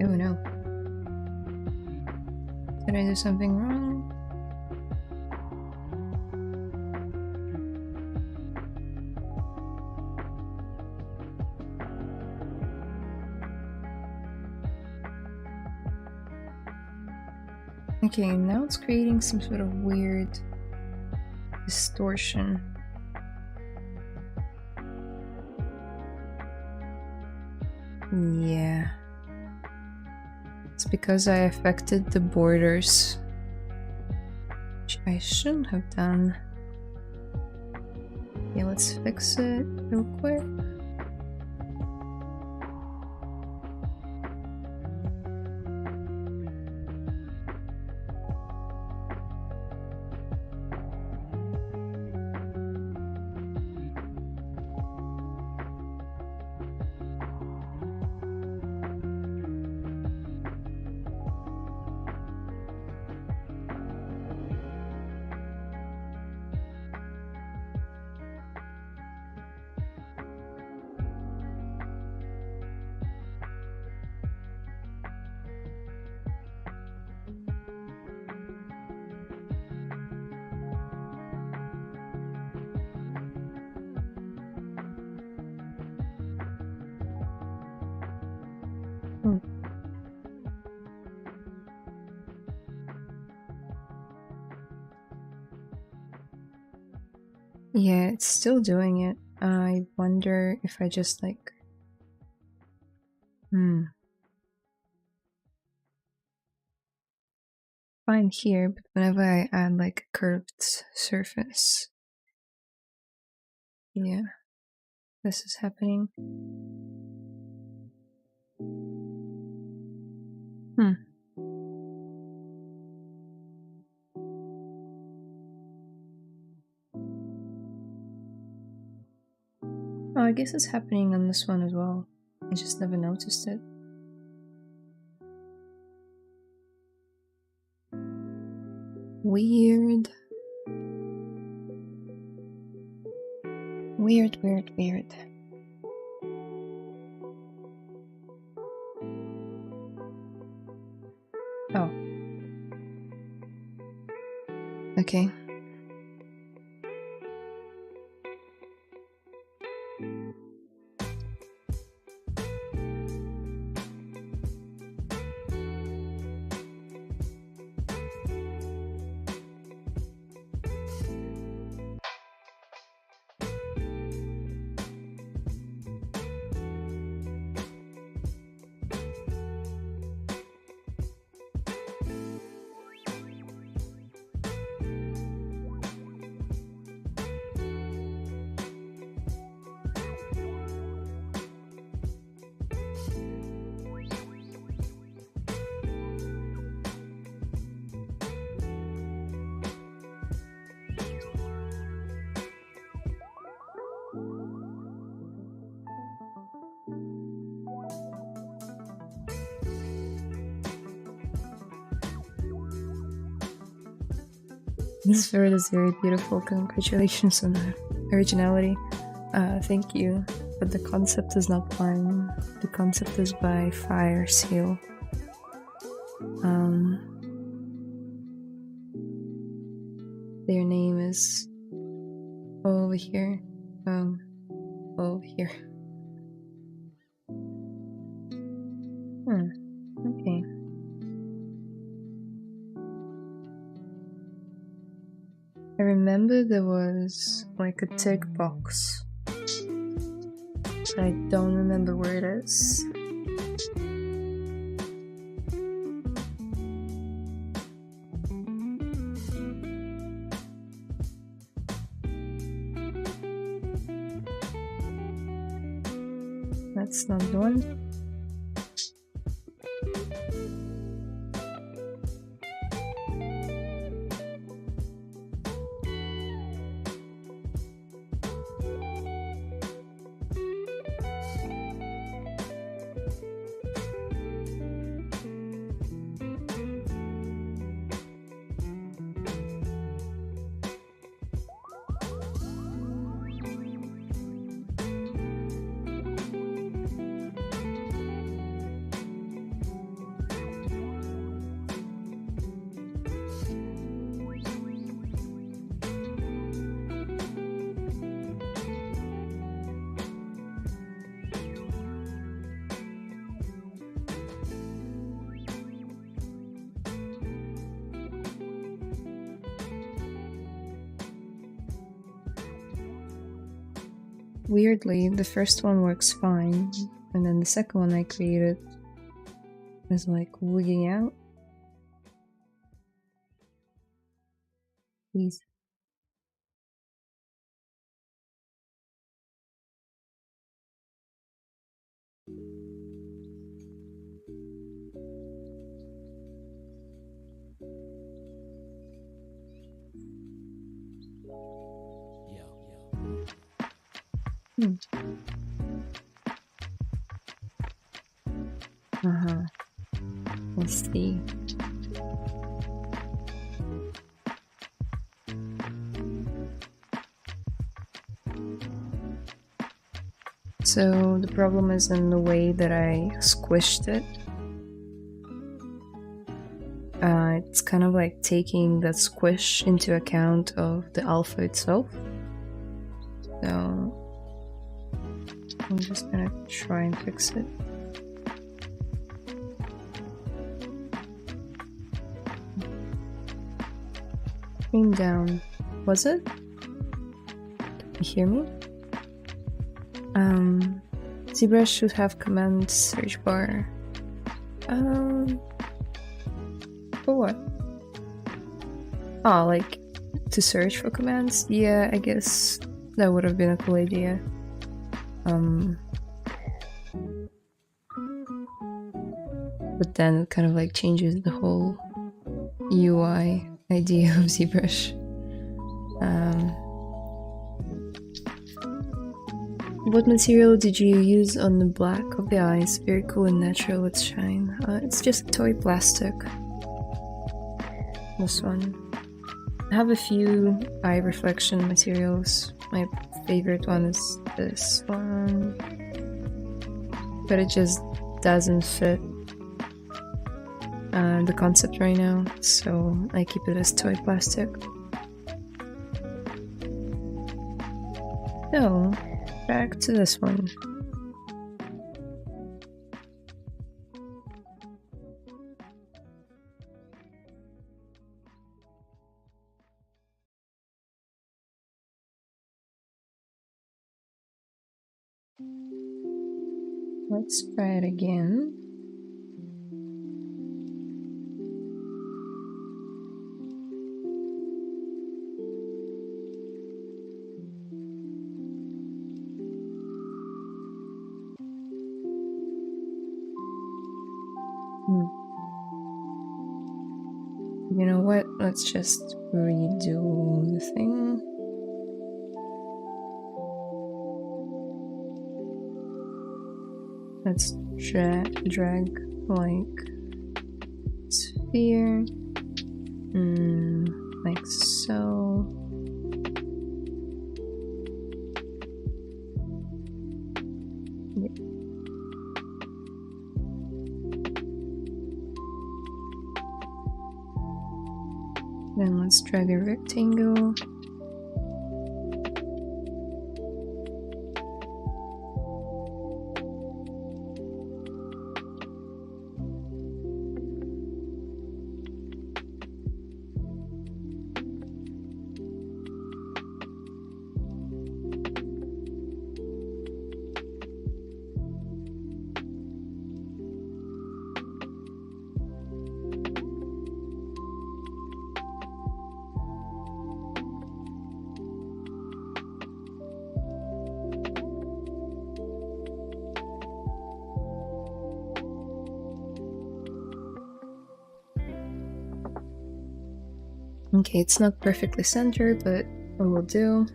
Oh no. Did I do something wrong? Okay, now it's creating some sort of weird distortion. Yeah. It's because I affected the borders, which I shouldn't have done. Yeah, let's fix it real quick. Yeah, it's still doing it. I wonder if I just like... Fine here, but whenever I add like a curved surface... Yeah, this is happening. Oh, I guess it's happening on this one as well. I just never noticed it. Weird. Weird, weird, weird. Oh. Okay. This bird is very beautiful. Congratulations on the originality. Thank you. But the concept is not mine. The concept is by Fire Seal. Their name is over here. Over here. Okay. I remember there was like a tick box. I don't remember where it is. That's not the one. weirdly, the first one works fine, and then the second one I created is like wigging out. Please. Let's see. So the problem is in the way that I squished it. It's kind of like taking that squish into account of the alpha itself. So I'm just gonna try and fix it. Came down. Was it? Can you hear me? ZBrush should have command search bar. For what? Oh, like to search for commands? Yeah, I guess that would have been a cool idea. But then it kind of like changes the whole UI idea of ZBrush. What material did you use on the black of the eyes? Very cool and natural with shine. It's just toy plastic. This one. I have a few eye reflection materials. My favorite one is this one. But it just doesn't fit the concept right now, so I keep it as toy plastic. So, back to this one. Let's try it again. You know what? Let's just redo the thing. Let's drag like sphere, like so. Yeah. Then let's drag a rectangle. Okay, it's not perfectly centered, but it will do.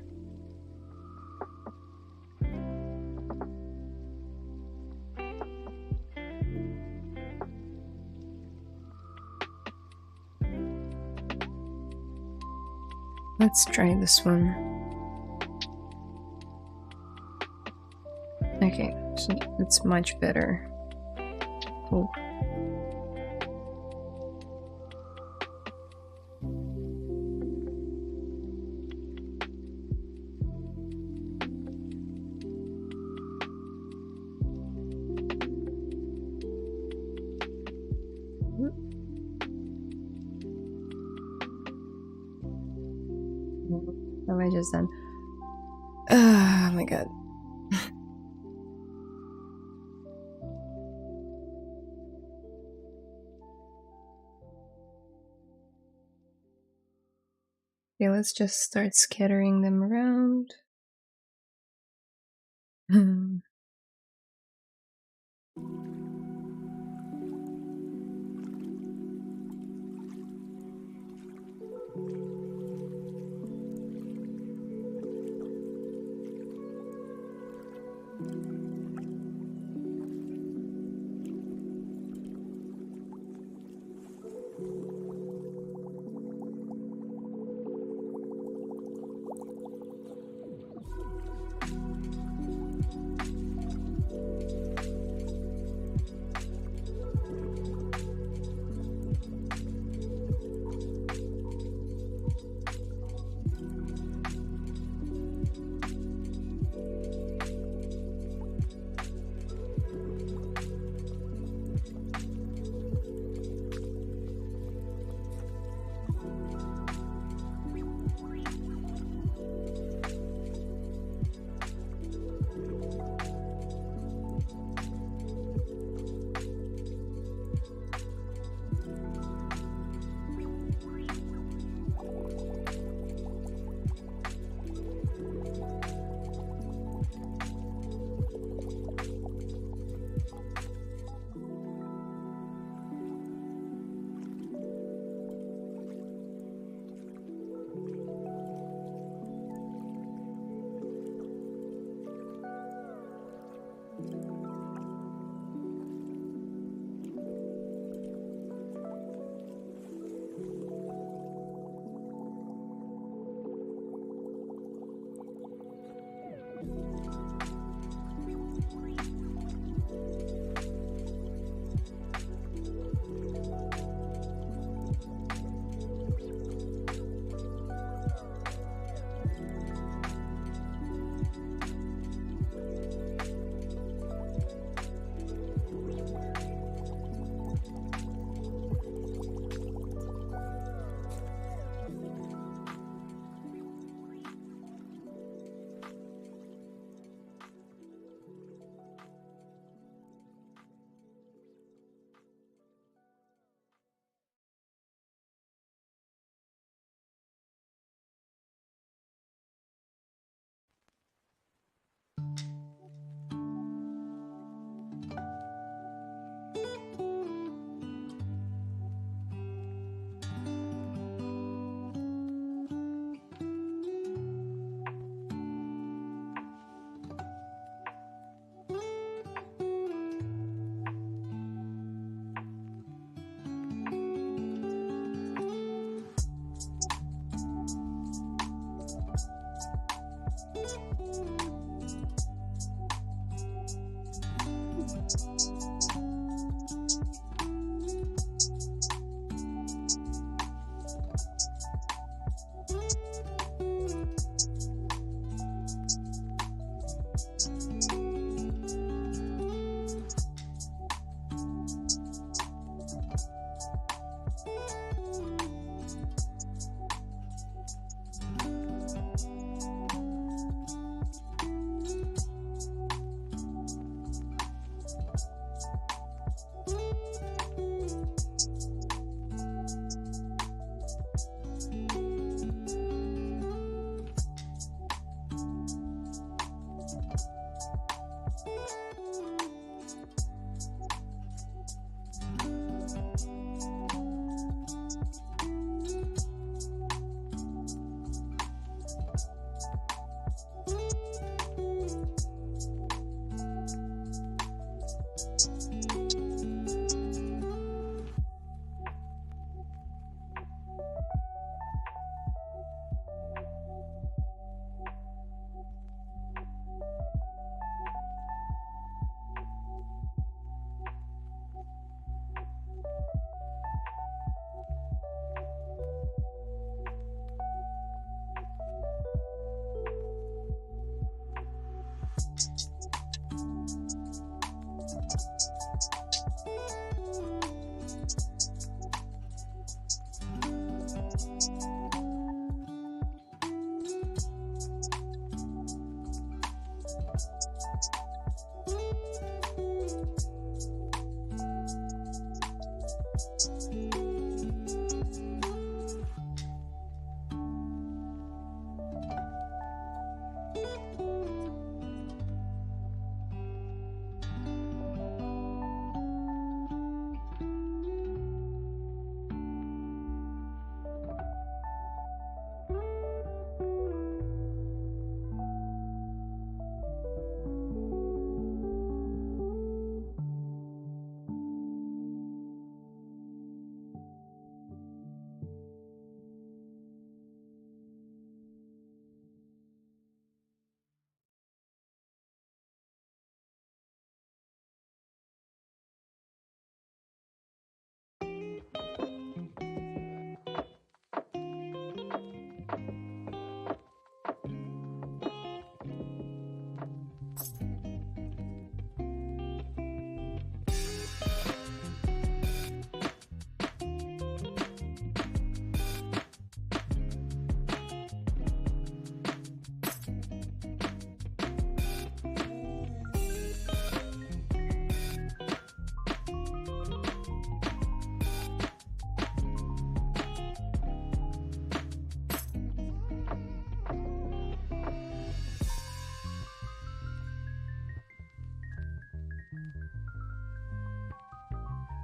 Let's try this one. Okay, so it's much better. Cool. What have I just done? Oh my god. Okay, let's just start scattering them around.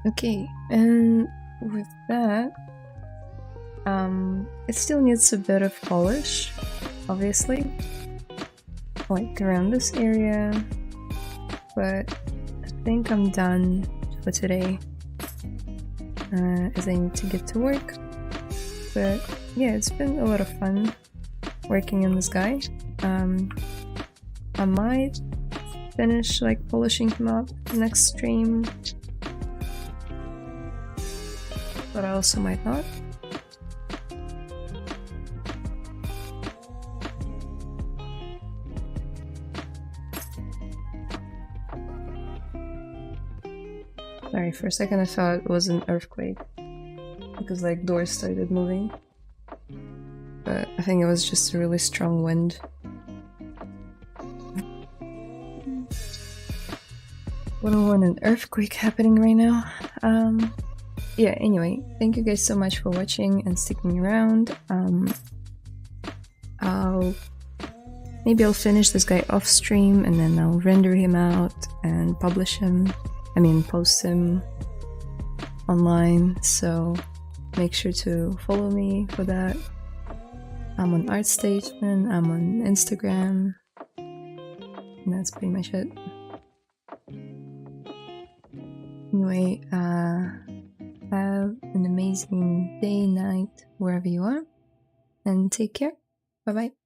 Okay, and with that, it still needs a bit of polish, obviously, like around this area, but I think I'm done for today, as I need to get to work. But yeah, it's been a lot of fun working on this guy. I might finish like polishing him up next stream, but I also might not. Sorry, for a second I thought it was an earthquake because like doors started moving, but I think it was just a really strong wind. We don't want an earthquake happening right now. Yeah, anyway, thank you guys so much for watching and sticking around. Maybe I'll finish this guy off stream and then I'll render him out and publish him. I mean, post him online, so make sure to follow me for that. I'm on ArtStation, I'm on Instagram, and that's pretty much it. Anyway, have an amazing day, night, wherever you are, and take care. Bye bye.